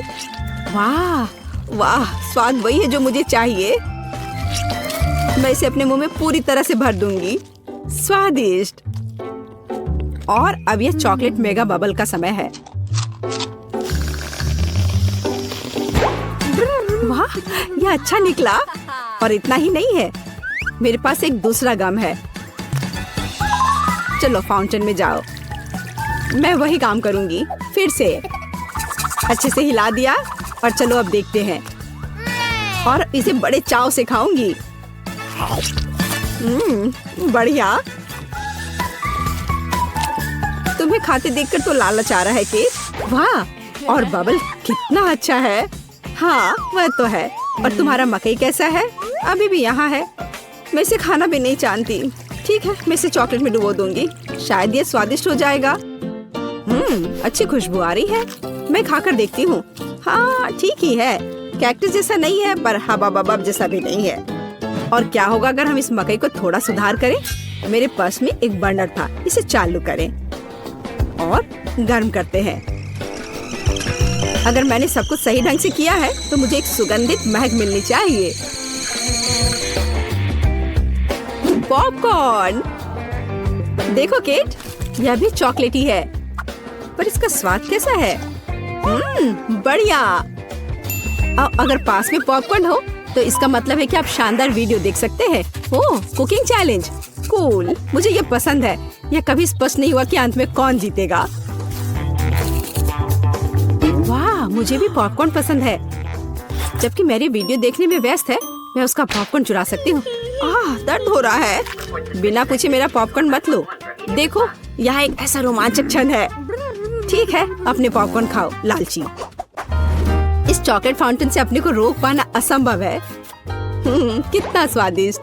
Speaker 1: वाह वाह, स्वाद वही है जो मुझे चाहिए। मैं इसे अपने मुंह में पूरी तरह से भर दूंगी। स्वादिष्ट। और अब यह चॉकलेट मेगा बबल का समय है। वाह, यह अच्छा निकला। और इतना ही नहीं है, मेरे पास एक दूसरा गम है। चलो फाउंटेन में जाओ। मैं वही काम करूंगी फिर से। अच्छे से हिला दिया और चलो अब देखते हैं। और इसे बड़े चाव से खाऊंगी। बढ़िया। तुम्हें खाते देखकर तो लालच आ रहा है केट। वाह, और बबल कितना अच्छा है। हाँ वह तो है। और तुम्हारा मकई कैसा है? अभी भी यहाँ है। मैं इसे खाना भी नहीं जानती। ठीक है, मैं इसे चॉकलेट में डुबो दूंगी। शायद ये स्वादिष्ट हो जाएगा। अच्छी खुशबू आ रही है। मैं खाकर देखती हूँ। हाँ ठीक ही है। कैक्टस जैसा नहीं है पर हबा बबब जैसा भी नहीं है। और क्या होगा अगर हम इस मकई को थोड़ा सुधार करें? मेरे पास में एक बर्नर था, इसे चालू करें और गर्म करते हैं। अगर मैंने सब कुछ सही ढंग से किया है तो मुझे एक सुगंधित महक मिलनी चाहिए। पॉपकॉर्न देखो केट, यह भी चॉकलेटी है पर इसका स्वाद कैसा है? बढ़िया। अगर पास में पॉपकॉर्न हो तो इसका मतलब है कि आप शानदार वीडियो देख सकते हैं। ओह, कुकिंग चैलेंज, कूल। मुझे ये पसंद है। यह कभी स्पष्ट नहीं हुआ कि अंत में कौन जीतेगा। वाह, मुझे भी पॉपकॉर्न पसंद है। जबकि मेरी वीडियो देखने में व्यस्त है, मैं उसका पॉपकॉर्न चुरा सकती हूँ। दर्द हो रहा है। बिना पूछे मेरा पॉपकॉर्न मत लो। देखो, यहाँ एक ऐसा रोमांचक क्षण है। ठीक है, अपने पॉपकॉर्न खाओ लालची। इस चॉकलेट फाउंटेन से अपने को रोक पाना असंभव है। कितना स्वादिष्ट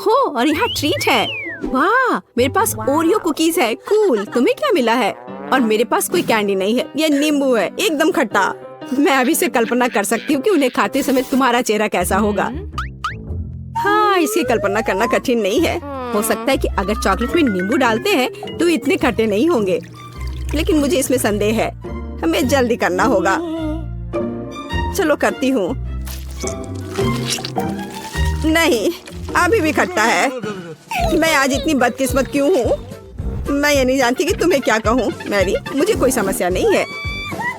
Speaker 1: हो। और यहाँ ट्रीट है। वाह, मेरे पास ओरियो कुकीज है। कूल। तुम्हें क्या मिला है? और मेरे पास कोई कैंडी नहीं है। ये नींबू है, एकदम खट्टा। मैं अभी से कल्पना कर सकती हूँ कि उन्हें खाते समय तुम्हारा चेहरा कैसा होगा। हाँ, इसकी कल्पना करना कठिन नहीं है। हो सकता है कि अगर चॉकलेट में नींबू डालते हैं तो इतने खट्टे नहीं होंगे, लेकिन मुझे इसमें संदेह है। हमें जल्दी करना होगा। चलो करती हूँ। नहीं, अभी भी खट्टा है। मैं आज इतनी बदकिस्मत क्यों हूँ? मैं ये नहीं जानती कि तुम्हें क्या कहूँ। मैरी, मुझे कोई समस्या नहीं है।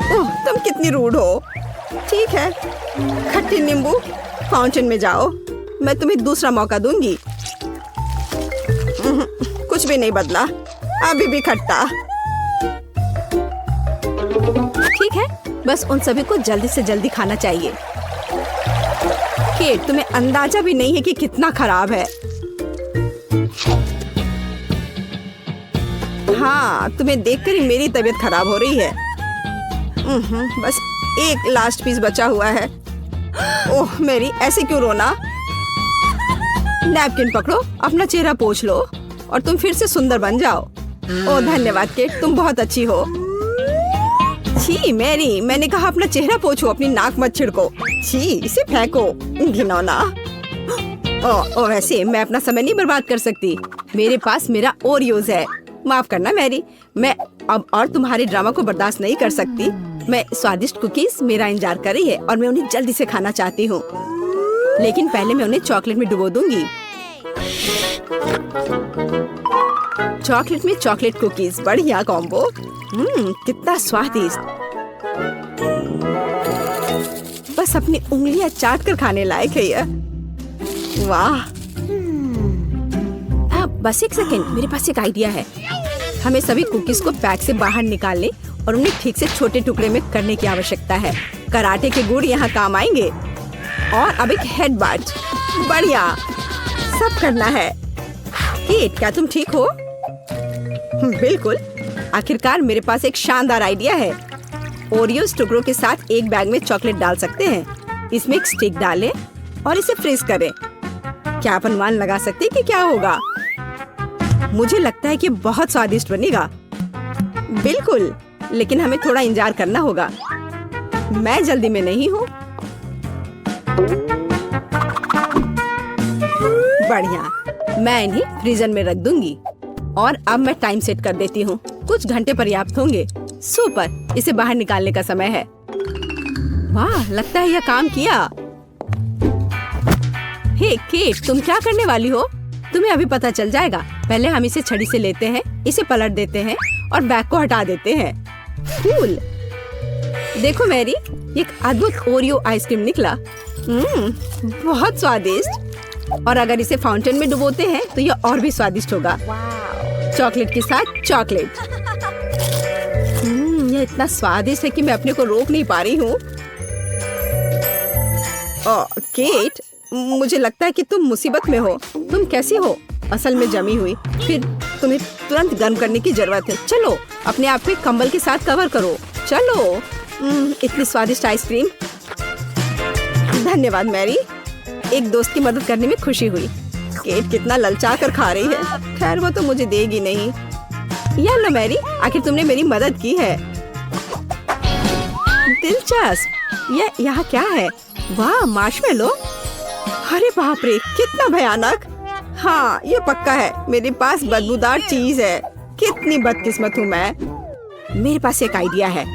Speaker 1: ओह, तुम कितनी रूड हो। ठीक है, खट्टी नींबू, फाउंटेन में जाओ। मैं तुम्हें दूसरा मौका दूंगी। कुछ भी नहीं बदला, अभी भी खट्टा। ठीक है, बस उन सभी को जल्दी से जल्दी खाना चाहिए। केट, तुम्हें अंदाजा भी नहीं है कि कितना खराब है। हाँ, तुम्हें देखकर ही मेरी तबीयत खराब हो रही है। बस एक लास्ट पीस बचा हुआ है। ओह मेरी, ऐसे क्यों रोना? नैपकिन पकड़ो, अपना चेहरा पोंछ लो और तुम फिर से सुंदर बन जाओ। ओह धन्यवाद केट, तुम बहुत अच्छी हो। छी मैरी, मैंने कहा अपना चेहरा पोंछो, अपनी नाक मत छिड़को। छी, इसे फेंको, घिनौना। ओह वैसे मैं अपना समय नहीं बर्बाद कर सकती। मेरे पास मेरा ओरियोज है। माफ करना मैरी, मैं अब और तुम्हारे ड्रामा को बर्दाश्त नहीं कर सकती। मैं स्वादिष्ट कुकीज मेरा इंतजार कर रही है और मैं उन्हें जल्दी से खाना चाहती हूँ। लेकिन पहले मैं उन्हें चॉकलेट में डुबो दूंगी। चॉकलेट में चॉकलेट कुकीज, बढ़िया कॉम्बो। कितना स्वादिष्ट। बस अपनी उंगलियां चाट कर खाने लायक है यह। वाह। बस एक सेकेंड, मेरे पास एक आइडिया है। हमें सभी कुकीज को पैक से बाहर निकालने और उन्हें ठीक से छोटे टुकड़े में करने की आवश्यकता है। कराटे के गुण यहाँ काम आएंगे। और अब एक हेड बाट, बढ़िया। सब करना है। केट, क्या तुम ठीक हो? बिल्कुल। आखिरकार मेरे पास एक शानदार आइडिया है। ओरियोस टुकड़ों के साथ एक बैग में चॉकलेट डाल सकते हैं। इसमें एक स्टिक डालें और इसे फ्रीज करें। क्या आप अनुमान लगा सकते हैं कि क्या होगा? मुझे लगता है कि बहुत स्वादिष्ट बनेगा। बिल्कुल, लेकिन हमें थोड़ा इंतजार करना होगा। मैं जल्दी में नहीं हूँ। बढ़िया, मैं इन्हें फ्रीजर में रख दूंगी। और अब मैं टाइम सेट कर देती हूँ। कुछ घंटे पर्याप्त होंगे। सुपर, इसे बाहर निकालने का समय है। वाह, लगता है यह काम किया। हे केट, तुम क्या करने वाली हो? तुम्हें अभी पता चल जाएगा। पहले हम इसे छड़ी से लेते हैं, इसे पलट देते हैं और बैग को हटा देते हैं। कूल। देखो मैरी, एक अद्भुत ओरियो आइसक्रीम निकला। बहुत स्वादिष्ट। और अगर इसे फाउंटेन में डुबोते हैं तो यह और भी स्वादिष्ट होगा। चॉकलेट के साथ चॉकलेट। यह इतना स्वादिष्ट है कि मैं अपने को रोक नहीं पा रही हूँ। केट, मुझे लगता है कि तुम मुसीबत में हो। तुम कैसी हो? असल में जमी हुई। फिर तुम्हें तुरंत गर्म करने की जरूरत है। चलो अपने आप पे कंबल के साथ कवर करो। चलो। इतनी स्वादिष्ट आइसक्रीम। धन्यवाद मैरी, एक दोस्त की मदद करने में खुशी हुई। केट कितना ललचा कर खा रही है। खैर वो तो मुझे देगी नहीं। या लो मैरी, आखिर तुमने मेरी मदद की है। दिलचस्प। यह यहाँ क्या है? वाह, मार्शमेलो। अरे बाप रे, कितना भयानक। हाँ, ये पक्का है। मेरे पास बदबूदार चीज है। कितनी बदकिस्मत हूँ मैं। मेरे पास एक आइडिया है।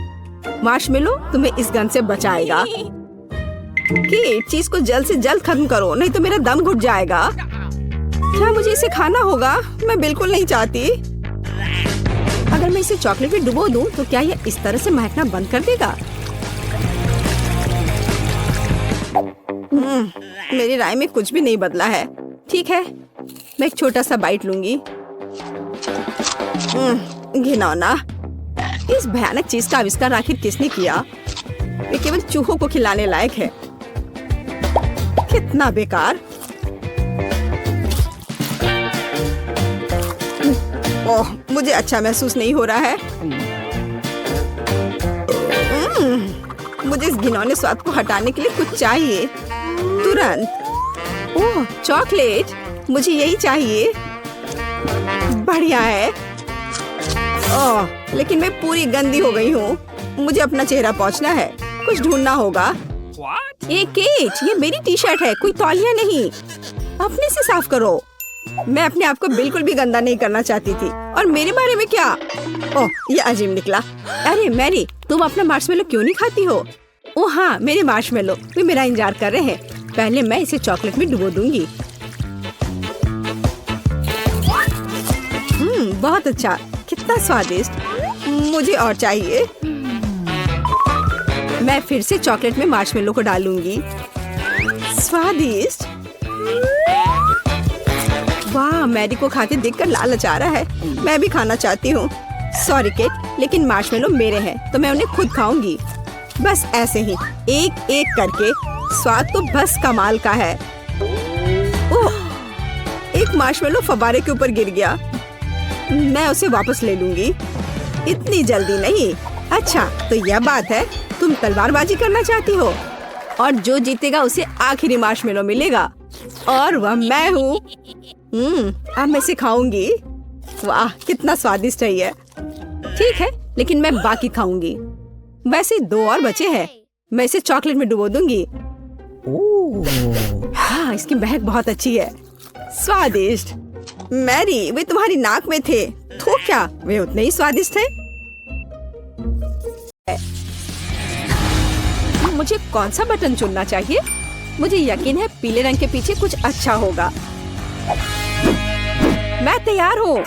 Speaker 1: मार्शमेलो तुम्हें इस गन से बचाएगा। केट, चीज को जल्द से जल्द खत्म करो, नहीं तो मेरा दम घुट जाएगा। क्या मुझे इसे खाना होगा? मैं बिल्कुल नहीं चाहती। अगर मैं इसे चॉकलेट में डुबो दूं, तो क्या यह इस तरह से महकना बंद कर देगा? मेरी राय में कुछ भी नहीं बदला है। ठीक है, मैं एक छोटा सा बाइट लूंगी। घिनौना। इस भयानक चीज का आविष्कार आखिर किसने किया? ये केवल चूहों को खिलाने लायक है। कितना बेकार। ओह, मुझे अच्छा महसूस नहीं हो रहा है। मुझे इस घिनौने स्वाद को हटाने के लिए कुछ चाहिए तुरंत। ओह, चॉकलेट, मुझे यही चाहिए। बढ़िया है। ओह, लेकिन मैं पूरी गंदी हो गई हूँ। मुझे अपना चेहरा पोंछना है। कुछ ढूंढना होगा।
Speaker 2: What?
Speaker 1: ये केट, ये मेरी टी शर्ट है, कोई तौलिया नहीं। अपने से साफ करो। मैं अपने आप को बिल्कुल भी गंदा नहीं करना चाहती थी। और मेरे बारे में क्या? ओह, ये अजीब निकला। अरे मैरी, तुम अपना मार्शमेलो क्यों नहीं खाती हो? ओह हाँ, मेरे मार्शमेलो वे मेरा इंतजार कर रहे हैं। पहले मैं इसे चॉकलेट में डुबो दूंगी। बहुत अच्छा, कितना स्वादिष्ट। मुझे और चाहिए। मैं फिर से चॉकलेट में मार्शमेलो को डालूंगी। स्वादिष्ट। वाह, मैरी को खाते देखकर लालच आ रहा है। मैं भी खाना चाहती हूँ। सॉरी केट, लेकिन मार्शमेलो मेरे हैं तो मैं उन्हें खुद खाऊंगी। बस ऐसे ही, एक एक करके। स्वाद तो बस कमाल का है। ओह, एक मार्शमेलो फव्वारे के ऊपर गिर गया। मैं उसे वापस ले लूंगी। इतनी जल्दी नहीं। अच्छा, तो यह बात है, तुम तलवारबाजी करना चाहती हो और जो जीतेगा उसे आखिरी मार्शमेलो मिलेगा और वह मैं हूँ। अब मैं इसे खाऊंगी। वाह, कितना स्वादिष्ट है ये। ठीक है, लेकिन मैं बाकी खाऊंगी। वैसे 2 और बचे हैं। मैं इसे चॉकलेट में डुबो दूंगी। हाँ, इसकी महक बहुत अच्छी है। स्वादिष्ट। मैरी, वे तुम्हारी नाक में थे। तो क्या वे उतने ही स्वादिष्ट थे? मुझे कौन सा बटन चुनना चाहिए? मुझे यकीन है पीले रंग के पीछे कुछ अच्छा होगा। मैं तैयार हूँ।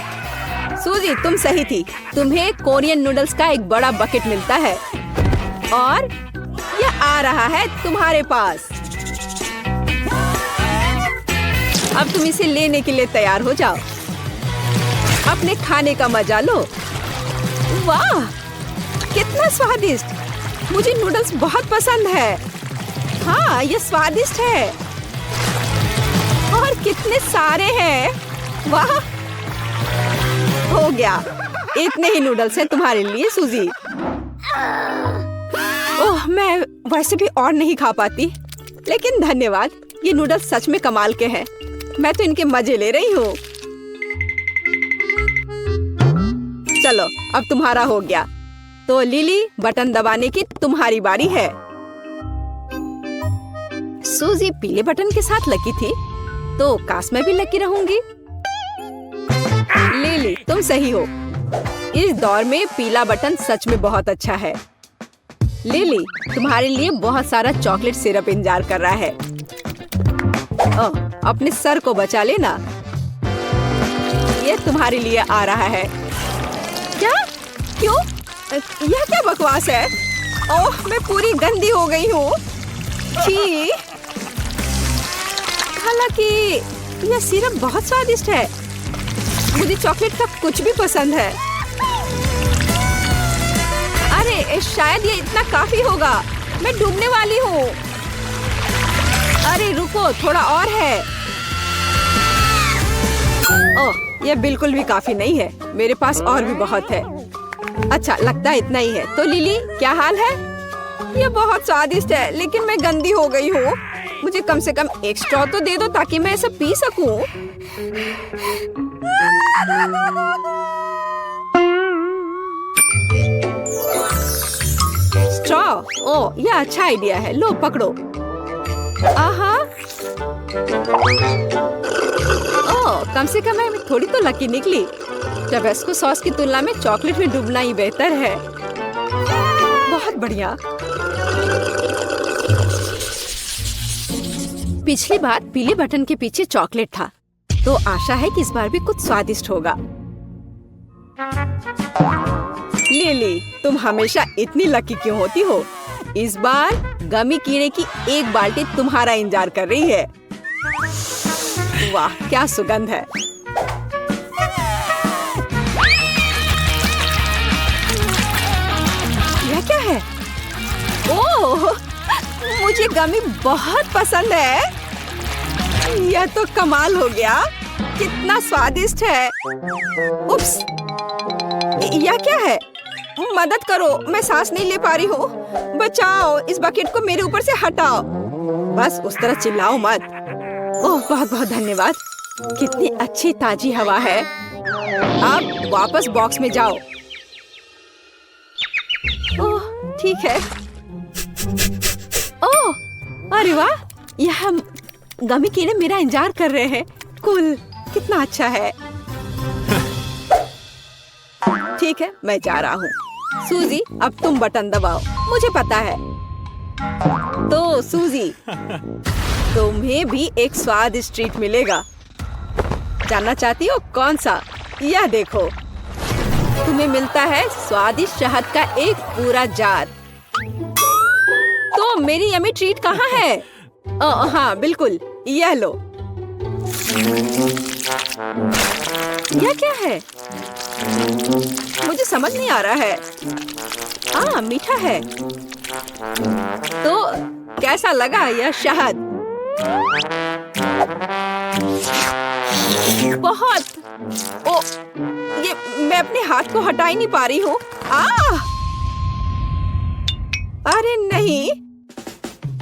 Speaker 1: सूजी, तुम सही थी। तुम्हें कोरियन नूडल्स का एक बड़ा बकेट मिलता है और यह आ रहा है तुम्हारे पास। अब तुम इसे लेने के लिए तैयार हो जाओ। अपने खाने का मजा लो। वाह, कितना स्वादिष्ट। मुझे नूडल्स बहुत पसंद है। हाँ, ये स्वादिष्ट है और कितने सारे हैं। वाह, हो गया। इतने ही नूडल्स हैं तुम्हारे लिए सूजी। ओह, मैं वैसे भी और नहीं खा पाती, लेकिन धन्यवाद। ये नूडल्स सच में कमाल के हैं। मैं तो इनके मजे ले रही हूँ। चलो, अब तुम्हारा हो गया। तो लिली, बटन दबाने की तुम्हारी बारी है। सूजी पीले बटन के साथ लकी थी, तो काश मैं भी लकी रहूंगी। लिली, तुम सही हो। इस दौर में पीला बटन सच में बहुत अच्छा है। लिली, तुम्हारे लिए बहुत सारा चॉकलेट सिरप इंतजार कर रहा है। ओह, अपने सर को बचा लेना। ये तुम्हारे लिए आ रहा है। क्या? क्यों? यह क्या बकवास है? ओह, मैं पूरी गंदी हो गई हूँ। छी। हालांकि यह सिरप बहुत स्वादिष्ट है। मुझे चॉकलेट का कुछ भी पसंद है। अरे शायद ये इतना काफी होगा। मैं डूबने वाली हूँ। अरे रुको, थोड़ा और है। ओह, यह बिल्कुल भी काफी नहीं है। मेरे पास और भी बहुत है। अच्छा, लगता है इतना ही है। तो लिली, क्या हाल है? यह बहुत स्वादिष्ट है, लेकिन मैं गंदी हो गई हूँ। मुझे कम से कम एक स्ट्रॉ तो दे दो ताकि मैं इसे पी सकूं। स्ट्रॉ? ओह, यह अच्छा आइडिया है। लो पकड़ो। आहा। ओह, कम से कम मैं थोड़ी तो लकी निकली। टबैस्को सॉस की तुलना में चॉकलेट में डूबना ही बेहतर है। बहुत बढ़िया। पिछली बार पीले बटन के पीछे चॉकलेट था, तो आशा है कि इस बार भी कुछ स्वादिष्ट होगा। लिली, तुम हमेशा इतनी लकी क्यों होती हो? इस बार गमी कीड़े की एक बाल्टी तुम्हारा इंतजार कर रही है। वाह, क्या सुगंध है। यह क्या है? ओह, मुझे गमी बहुत पसंद है। यह तो कमाल हो गया। कितना स्वादिष्ट है। उप्स, यह क्या है? मदद करो, मैं सांस नहीं ले पा रही हूँ। बचाओ, इस बकेट को मेरे ऊपर से हटाओ। बस उस तरह चिल्लाओ मत। ओह, बहुत बहुत धन्यवाद। कितनी अच्छी ताजी हवा है। अब वापस बॉक्स में जाओ। ओह, ठीक है। ओह, अरे वाह, यह गमी कीड़े मेरा इंतजार कर रहे हैं। कूल, कितना अच्छा है। ठीक है, मैं जा रहा हूँ। सूजी, अब तुम बटन दबाओ। मुझे पता है। तो सूजी, तुम्हें भी एक स्वादिष्ट ट्रीट मिलेगा। जानना चाहती हो कौन सा? यह देखो, तुम्हें मिलता है स्वादिष्ट शहद का एक पूरा जार। तो मेरी यम्मी ट्रीट कहाँ है? हाँ बिल्कुल, यह लो। यह क्या है? मुझे समझ नहीं आ रहा है। हाँ, मीठा है। तो कैसा लगा यह शहद? बहुत। ओ, ये मैं अपने हाथ को हटा ही नहीं पा रही हूँ। अरे नहीं,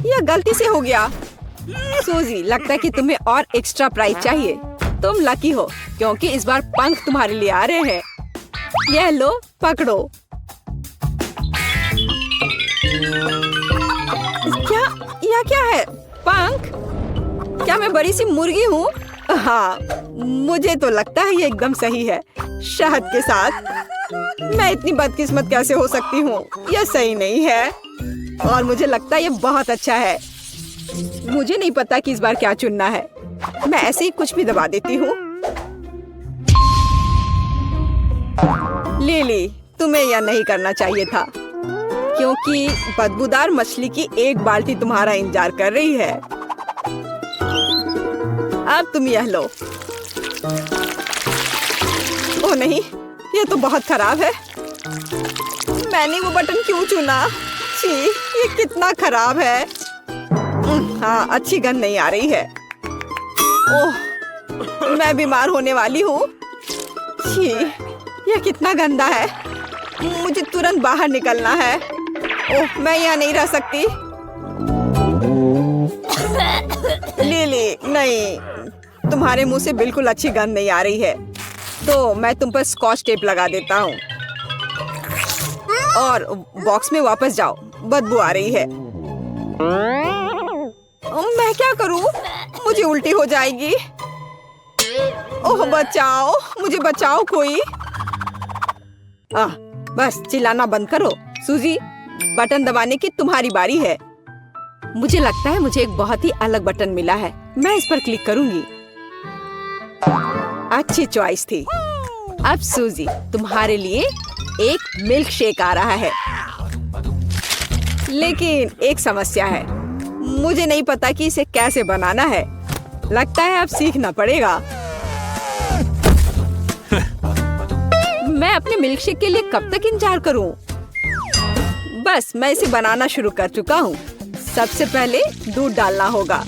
Speaker 1: यह गलती से हो गया। सूजी, लगता है कि तुम्हें और एक्स्ट्रा प्राइज चाहिए। तुम लकी हो क्योंकि इस बार पंख तुम्हारे लिए आ रहे हैं। यह लो, पकड़ो। यह क्या है? पंख? क्या मैं बड़ी सी मुर्गी हूँ? हाँ, मुझे तो लगता है ये एकदम सही है। शहद के साथ मैं इतनी बदकिस्मत कैसे हो सकती हूँ? यह सही नहीं है और मुझे लगता है ये बहुत अच्छा है। मुझे नहीं पता कि इस बार क्या चुनना है। मैं ऐसे ही कुछ भी दबा देती हूँ। लिली, तुम्हें यह नहीं करना चाहिए था क्योंकि बदबूदार मछली की एक बाल्टी तुम्हारा इंतजार कर रही है। अब तुम यह लो। ओह नहीं, यह तो बहुत खराब है। मैंने वो बटन क्यों चुना? छी, ये कितना खराब है। हाँ, अच्छी गंध नहीं आ रही है। ओह, मैं बीमार होने वाली हूँ। छी, यह कितना गंदा है। मुझे तुरंत बाहर निकलना है। ओह, मैं यहाँ नहीं रह सकती। लिली, नहीं, तुम्हारे मुंह से बिल्कुल अच्छी गंध नहीं आ रही है। तो मैं तुम पर स्कॉच टेप लगा देता हूँ और बॉक्स में वापस जाओ। बदबू आ रही है। मैं क्या करूँ? मुझे उल्टी हो जाएगी। ओह, बचाओ, मुझे बचाओ कोई। बस चिल्लाना बंद करो। सूजी, बटन दबाने की तुम्हारी बारी है। मुझे लगता है मुझे एक बहुत ही अलग बटन मिला है। मैं इस पर क्लिक करूंगी। अच्छी चॉइस थी। अब सूजी, तुम्हारे लिए एक मिल्क शेक आ रहा है।
Speaker 3: लेकिन एक समस्या है, मुझे नहीं पता कि इसे कैसे बनाना है। लगता है अब सीखना पड़ेगा। मैं अपने मिल्कशेक के लिए कब तक इंतजार करूं? बस मैं इसे बनाना शुरू कर चुका हूँ। सबसे पहले दूध डालना होगा।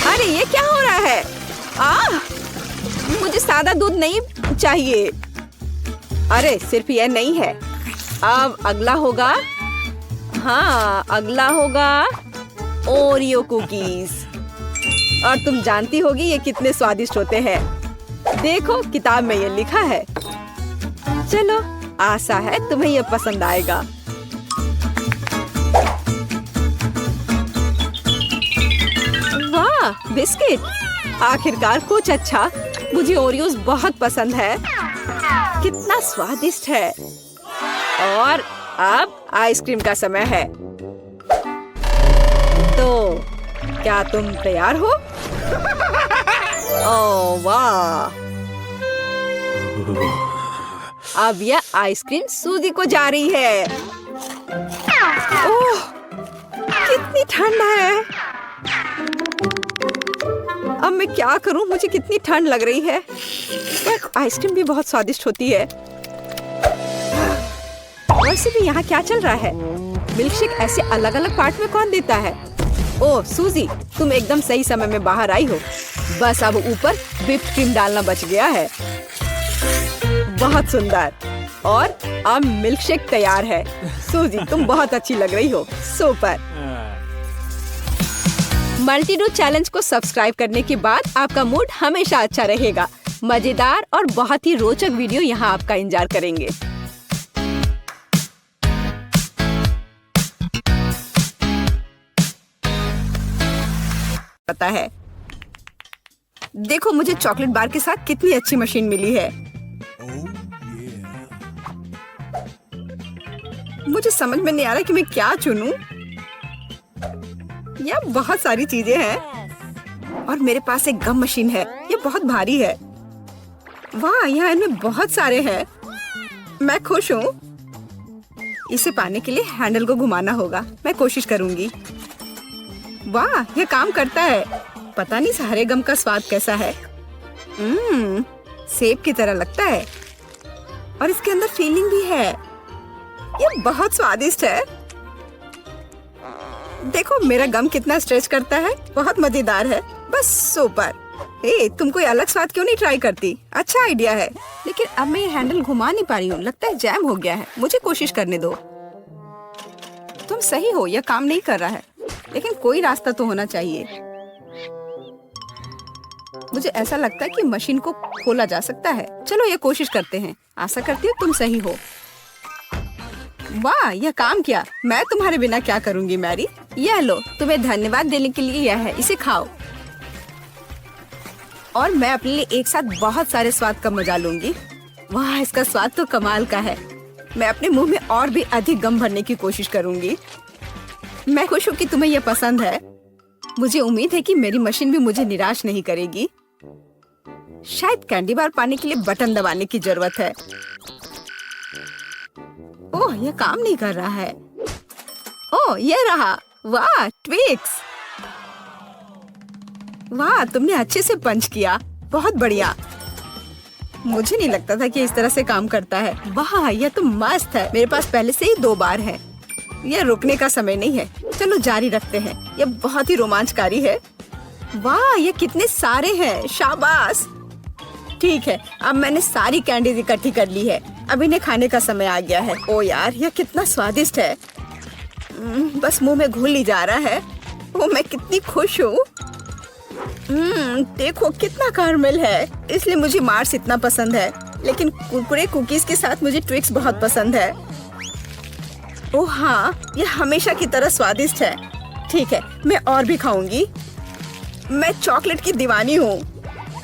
Speaker 3: अरे ये क्या हो रहा है? मुझे सादा दूध नहीं चाहिए। अरे सिर्फ यह नहीं है। अब अगला होगा, हाँ अगला होगा ओरियो कुकीज। और तुम जानती होगी ये कितने स्वादिष्ट होते हैं। देखो किताब में ये लिखा है। चलो आशा है तुम्हें ये पसंद आएगा। वाह बिस्किट, आखिरकार कुछ अच्छा। मुझे ओरियोस बहुत पसंद है। कितना स्वादिष्ट है। और अब आइसक्रीम का समय है। तो क्या तुम तैयार हो? ओह वाह, अब यह आइसक्रीम सूजी को जा रही है। ओह कितनी ठंड है। अब मैं क्या करूं? मुझे कितनी ठंड लग रही है। आइसक्रीम भी बहुत स्वादिष्ट होती है। वैसे भी यहाँ क्या चल रहा है? मिल्कशेक ऐसे अलग अलग पार्ट में कौन देता है? ओह सूजी, तुम एकदम सही समय में बाहर आई हो। बस अब ऊपर व्हिप क्रीम डालना बच गया है। बहुत सुंदर। और अब मिल्कशेक तैयार है। सूजी तुम बहुत अच्छी लग रही हो। सुपर। मल्टीडू चैलेंज को सब्सक्राइब करने के बाद आपका मूड हमेशा अच्छा रहेगा। मजेदार और बहुत ही रोचक वीडियो यहाँ आपका इंतजार करेंगे। पता है, देखो मुझे चॉकलेट बार के साथ कितनी अच्छी मशीन मिली है। मुझे समझ में नहीं आ रहा कि मैं क्या चुनूं। यह बहुत सारी चीजें हैं और मेरे पास एक गम मशीन है। ये बहुत भारी है। वाह, यहाँ इनमें बहुत सारे हैं। मैं खुश हूँ। इसे पाने के लिए हैंडल को घुमाना होगा। मैं कोशिश करूंगी। वाह, यह काम करता है। पता नहीं हरे गम का स्वाद कैसा है। सेब की तरह लगता है और इसके अंदर फीलिंग भी है। यह बहुत स्वादिष्ट है। देखो मेरा गम कितना स्ट्रेच करता है। बहुत मजेदार है। बस सुपर। तुम कोई अलग स्वाद क्यों नहीं ट्राई करती? अच्छा आइडिया है। लेकिन अब मैं ये हैंडल घुमा नहीं पा रही हूँ। लगता है जैम हो गया है। मुझे कोशिश करने दो। तुम सही हो, यह काम नहीं कर रहा है। लेकिन कोई रास्ता तो होना चाहिए। मुझे ऐसा लगता है कि मशीन को खोला जा सकता है। चलो ये कोशिश करते हैं। आशा करती हूँ तुम सही हो। वाह, यह काम किया। मैं तुम्हारे बिना क्या करूंगी मैरी। यह लो, तुम्हें धन्यवाद देने के लिए यह है। इसे खाओ। और मैं अपने लिए एक साथ बहुत सारे स्वाद का मजा लूंगी। वाह, इसका स्वाद तो कमाल का है। मैं अपने मुंह में और भी अधिक गम भरने की कोशिश करूंगी। मैं खुश हूँ कि तुम्हें यह पसंद है। मुझे उम्मीद है कि मेरी मशीन भी मुझे निराश नहीं करेगी। शायद कैंडी बार पाने के लिए बटन दबाने की जरूरत है। ओह, यह काम नहीं कर रहा है। ओह, यह रहा। वाह, ट्विक्स। वाह, तुमने अच्छे से पंच किया। बहुत बढ़िया। मुझे नहीं लगता था कि इस तरह से काम करता है। वाह, यह तो मस्त है। मेरे पास पहले से ही 2 बार है। यह रुकने का समय नहीं है। चलो जारी रखते हैं। यह बहुत ही रोमांचकारी है। वाह, ये कितने सारे हैं। शाबाश। ठीक है, अब मैंने सारी कैंडीज इकट्ठी कर ली है। अब इन्हें खाने का समय आ गया है। ओ यार, यह कितना स्वादिष्ट है। बस मुंह में घुल ही जा रहा है। ओ, मैं कितनी खुश हूँ। देखो कितना कैरमेल है। इसलिए मुझे मार्स इतना पसंद है। लेकिन कुरकुरे कुकीज के साथ मुझे ट्विक्स बहुत पसंद है। ओह हाँ, ये हमेशा की तरह स्वादिष्ट है। ठीक है, मैं और भी खाऊंगी। मैं चॉकलेट की दीवानी हूँ।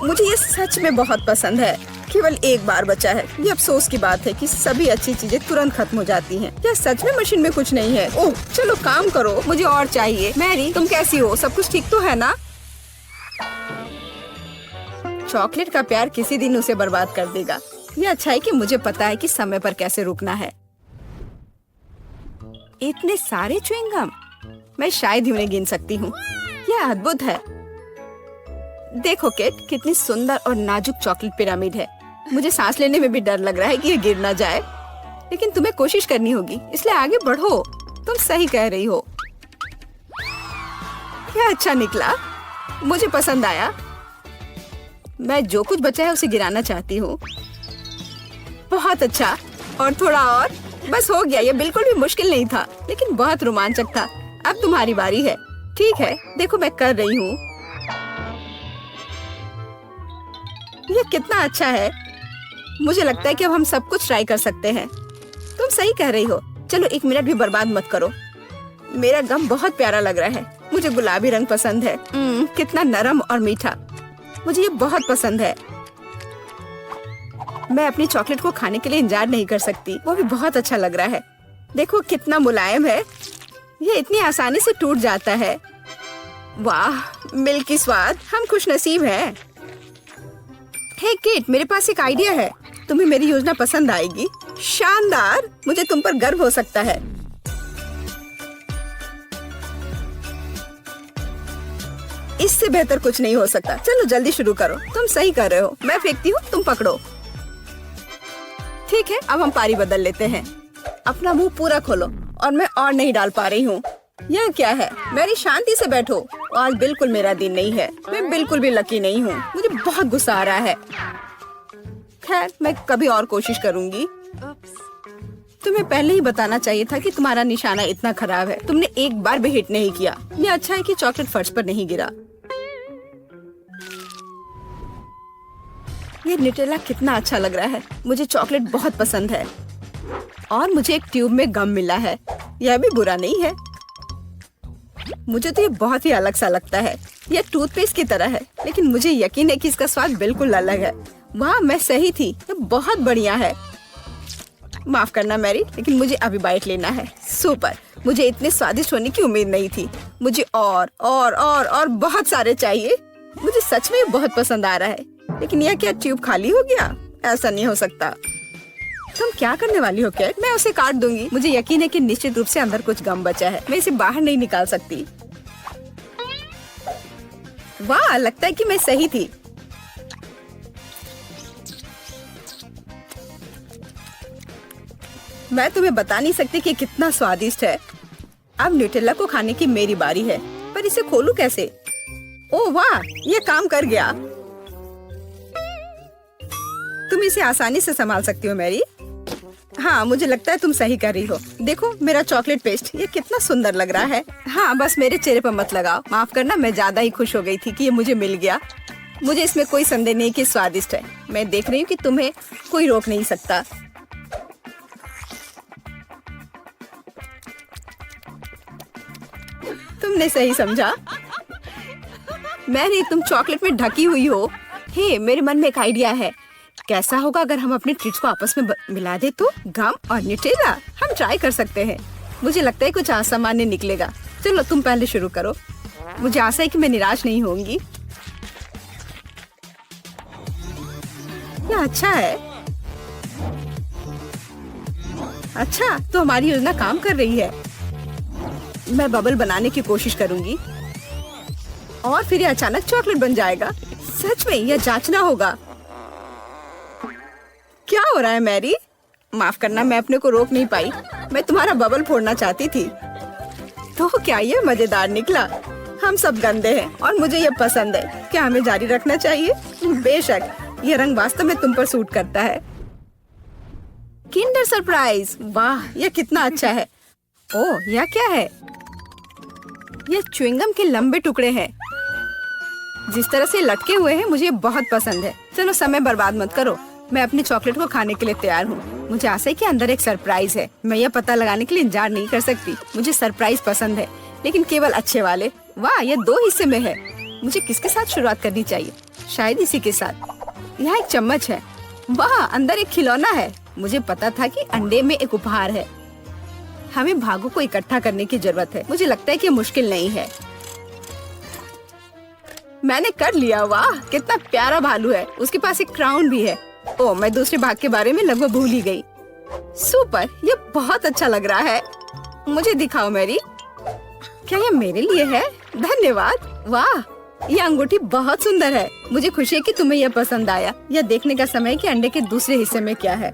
Speaker 3: मुझे ये सच में बहुत पसंद है। केवल एक बार बचा है। ये अफसोस की बात है कि सभी अच्छी चीजें तुरंत खत्म हो जाती हैं। क्या सच में मशीन में कुछ नहीं है? ओह चलो काम करो, मुझे और चाहिए। मैरी, तुम कैसी हो? सब कुछ ठीक तो है ना? चॉकलेट का प्यार किसी दिन उसे बर्बाद कर देगा। ये अच्छा है कि मुझे पता है कि समय पर कैसे रुकना है। इतने सारे च्युइंगम, मैं शायद ही उन्हें गिन सकती हूँ। यह अद्भुत है। देखो किट, कितनी सुंदर और नाजुक चॉकलेट पिरामिड है। मुझे सांस लेने में भी डर लग रहा है कि ये गिर ना जाए, लेकिन तुम्हें कोशिश करनी होगी, इसलिए आगे बढ़ो। तुम सही कह रही हो। यह अच्छा निकला, मुझे पसंद आया। मैं जो कुछ बचा है उसे गिराना चाहती हूँ। बहुत अच्छा, और थोड़ा और, बस हो गया। यह बिल्कुल भी मुश्किल नहीं था, लेकिन बहुत रोमांचक था। अब तुम्हारी बारी है। ठीक है, देखो मैं कर रही हूँ। यह कितना अच्छा है। मुझे लगता है कि अब हम सब कुछ ट्राई कर सकते हैं। तुम सही कह रही हो। चलो 1 मिनट भी बर्बाद मत करो। मेरा गम बहुत प्यारा लग रहा है। मुझे गुलाबी रंग पसंद है। कितना नरम और मीठा, मुझे ये बहुत पसंद है। मैं अपनी चॉकलेट को खाने के लिए इंतजार नहीं कर सकती। वो भी बहुत अच्छा लग रहा है। देखो कितना मुलायम है। ये इतनी आसानी से टूट जाता है। वाह, मिल्की स्वाद। हम खुशनसीब हैं। हे किट, मेरे पास एक आइडिया है। तुम्हें मेरी योजना पसंद आएगी। शानदार, मुझे तुम पर गर्व हो सकता है। इससे बेहतर कुछ नहीं हो सकता। चलो जल्दी शुरू करो। तुम सही कर रहे हो। मैं फेंकती हूँ, तुम पकड़ो। ठीक है, अब हम पारी बदल लेते हैं। अपना मुंह पूरा खोलो, और मैं और नहीं डाल पा रही हूँ। यह क्या है? मेरी शांति से बैठो। आज बिल्कुल मेरा दिन नहीं है। मैं बिल्कुल भी लकी नहीं हूँ। मुझे बहुत गुस्सा आ रहा है। खैर, मैं कभी और कोशिश करूँगी। तुम्हें पहले ही बताना चाहिए था कि तुम्हारा निशाना इतना खराब है। तुमने एक बार भी हिट नहीं किया। ये अच्छा है कि चॉकलेट फर्श पर नहीं गिरा। ये न्यूटेला कितना अच्छा लग रहा है। मुझे चॉकलेट बहुत पसंद है। और मुझे एक ट्यूब में गम मिला है। यह भी बुरा नहीं है। मुझे तो ये बहुत ही अलग सा लगता है। यह टूथपेस्ट की तरह है, लेकिन मुझे यकीन है कि इसका स्वाद बिल्कुल अलग है। वाह, मैं सही थी। ये बहुत बढ़िया है। माफ करना मैरी, लेकिन मुझे अभी बाइट लेना है। सुपर, मुझे इतने स्वादिष्ट होने की उम्मीद नहीं थी। मुझे और बहुत सारे चाहिए। मुझे सच में बहुत पसंद आ रहा है। लेकिन यह क्या ट्यूब खाली हो गया? ऐसा नहीं हो सकता। तुम क्या करने वाली हो कैट? मैं उसे काट दूंगी। मुझे यकीन है कि निश्चित रूप से अंदर कुछ गम बचा है। मैं इसे बाहर नहीं निकाल सकती। वाह, लगता है कि मैं सही थी। मैं तुम्हें बता नहीं सकती कि कितना स्वादिष्ट है। अब न्यूटेला को खाने की मेरी बारी है, पर इसे खोलूं कैसे? ओह वाह, ये काम कर गया। तुम इसे आसानी से संभाल सकती हो मैरी। हाँ, मुझे लगता है तुम सही कर रही हो। देखो मेरा चॉकलेट पेस्ट, ये कितना सुंदर लग रहा है। हाँ, बस मेरे चेहरे पर मत लगाओ। माफ करना, मैं ज्यादा ही खुश हो गई थी कि ये मुझे मिल गया। मुझे इसमें कोई संदेह नहीं कि स्वादिष्ट है। मैं देख रही हूँ कि तुम्हें कोई रोक नहीं सकता। तुमने सही समझा। मैरी, तुम चॉकलेट में ढकी हुई हो। हे, मेरे मन में एक आइडिया है। कैसा होगा अगर हम अपने ट्रीट्स को आपस में मिला दे तो? गम और न्यूटेला, हम ट्राई कर सकते हैं। मुझे लगता है कुछ असामान्य निकलेगा। चलो तुम पहले शुरू करो। मुझे आशा है कि मैं निराश नहीं होंगी। यह अच्छा है। अच्छा, तो हमारी योजना काम कर रही है। मैं बबल बनाने की कोशिश करूंगी और फिर ये अचानक चॉकलेट बन जाएगा। सच में यह जांचना होगा। क्या हो रहा है मैरी? माफ करना, मैं अपने को रोक नहीं पाई। मैं तुम्हारा बबल फोड़ना चाहती थी। तो क्या ये मजेदार निकला? हम सब गंदे हैं और मुझे ये पसंद है। क्या हमें जारी रखना चाहिए? बेशक, ये रंग वास्तव में तुम पर सूट करता है। Kinder surprise. वाह, यह कितना अच्छा है। ओह, यह क्या है? यह च्युइंगम के लंबे टुकड़े हैं। जिस तरह से लटके हुए हैं, मुझे बहुत पसंद है। चलो समय बर्बाद मत करो। मैं अपने चॉकलेट को खाने के लिए तैयार हूँ। मुझे आशा है कि अंदर एक सरप्राइज है। मैं यह पता लगाने के लिए इंतजार नहीं कर सकती। मुझे सरप्राइज पसंद है, लेकिन केवल अच्छे वाले। वाह, यह 2 हिस्से में है। मुझे किसके साथ शुरुआत करनी चाहिए? शायद इसी के साथ। यहाँ एक चम्मच है। वाह, अंदर एक खिलौना है। मुझे पता था कि अंडे में एक उपहार है। हमें भागों को इकट्ठा करने की जरूरत है। मुझे लगता है कि मुश्किल नहीं है। मैंने कर लिया। वाह, कितना प्यारा भालू है। उसके पास एक क्राउन भी है। ओह, मैं दूसरे भाग के बारे में लगभग भूल ही गई। सुपर, ये बहुत अच्छा लग रहा है। मुझे दिखाओ मैरी। क्या ये मेरे लिए है? धन्यवाद। वाह, ये अंगूठी बहुत सुंदर है। मुझे खुशी है कि तुम्हें यह पसंद आया। यह देखने का समय है कि अंडे के दूसरे हिस्से में क्या है।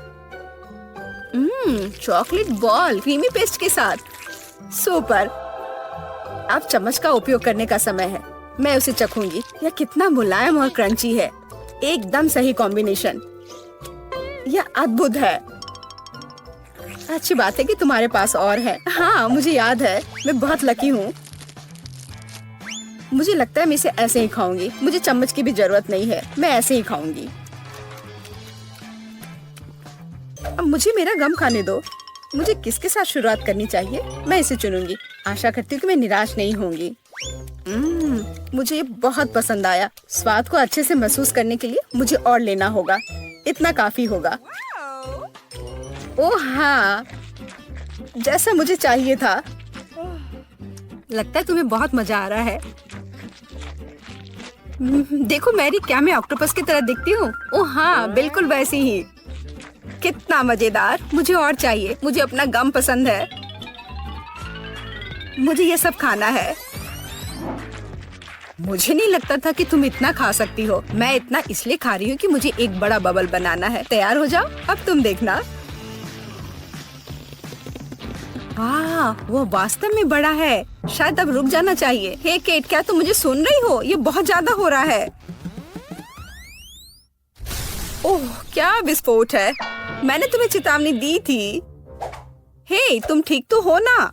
Speaker 3: चॉकलेट बॉल क्रीमी पेस्ट के साथ। सुपर। अब चम्मच का उपयोग करने का समय है। मैं उसे चखूंगी। यह कितना मुलायम और क्रंची है। एकदम सही कॉम्बिनेशन। यह अद्भुत है। अच्छी बात है कि तुम्हारे पास और है। हाँ, मुझे याद है। मैं बहुत लकी हूँ। मुझे लगता है मैं इसे ऐसे ही खाऊंगी। मुझे चम्मच की भी जरूरत नहीं है। मैं ऐसे ही खाऊंगी। अब मुझे मेरा गम खाने दो। मुझे किसके साथ शुरुआत करनी चाहिए? मैं इसे चुनूंगी। आशा करती हूँ कि मैं निराश नहीं होंगी। मुझे ये बहुत पसंद आया। स्वाद को अच्छे से महसूस करने के लिए मुझे और लेना होगा। इतना काफी होगा। ओह हाँ, जैसा मुझे चाहिए था। लगता है तुम्हें बहुत मजा आ रहा है। देखो मैरी, क्या मैं ऑक्टोपस की तरह दिखती हूँ? ओह हाँ, बिल्कुल वैसी ही। कितना मजेदार। मुझे और चाहिए। मुझे अपना गम पसंद है। मुझे ये सब खाना है। मुझे नहीं लगता था कि तुम इतना खा सकती हो। मैं इतना इसलिए खा रही हूँ कि मुझे एक बड़ा बबल बनाना है। तैयार हो जाओ, अब तुम देखना। वो वास्तव में बड़ा है। शायद अब रुक जाना चाहिए। हे केट, क्या तुम मुझे सुन रही हो? ये बहुत ज्यादा हो रहा है। ओह, क्या विस्फोट है। मैंने तुम्हें चेतावनी दी थी। हे, तुम ठीक तो हो ना?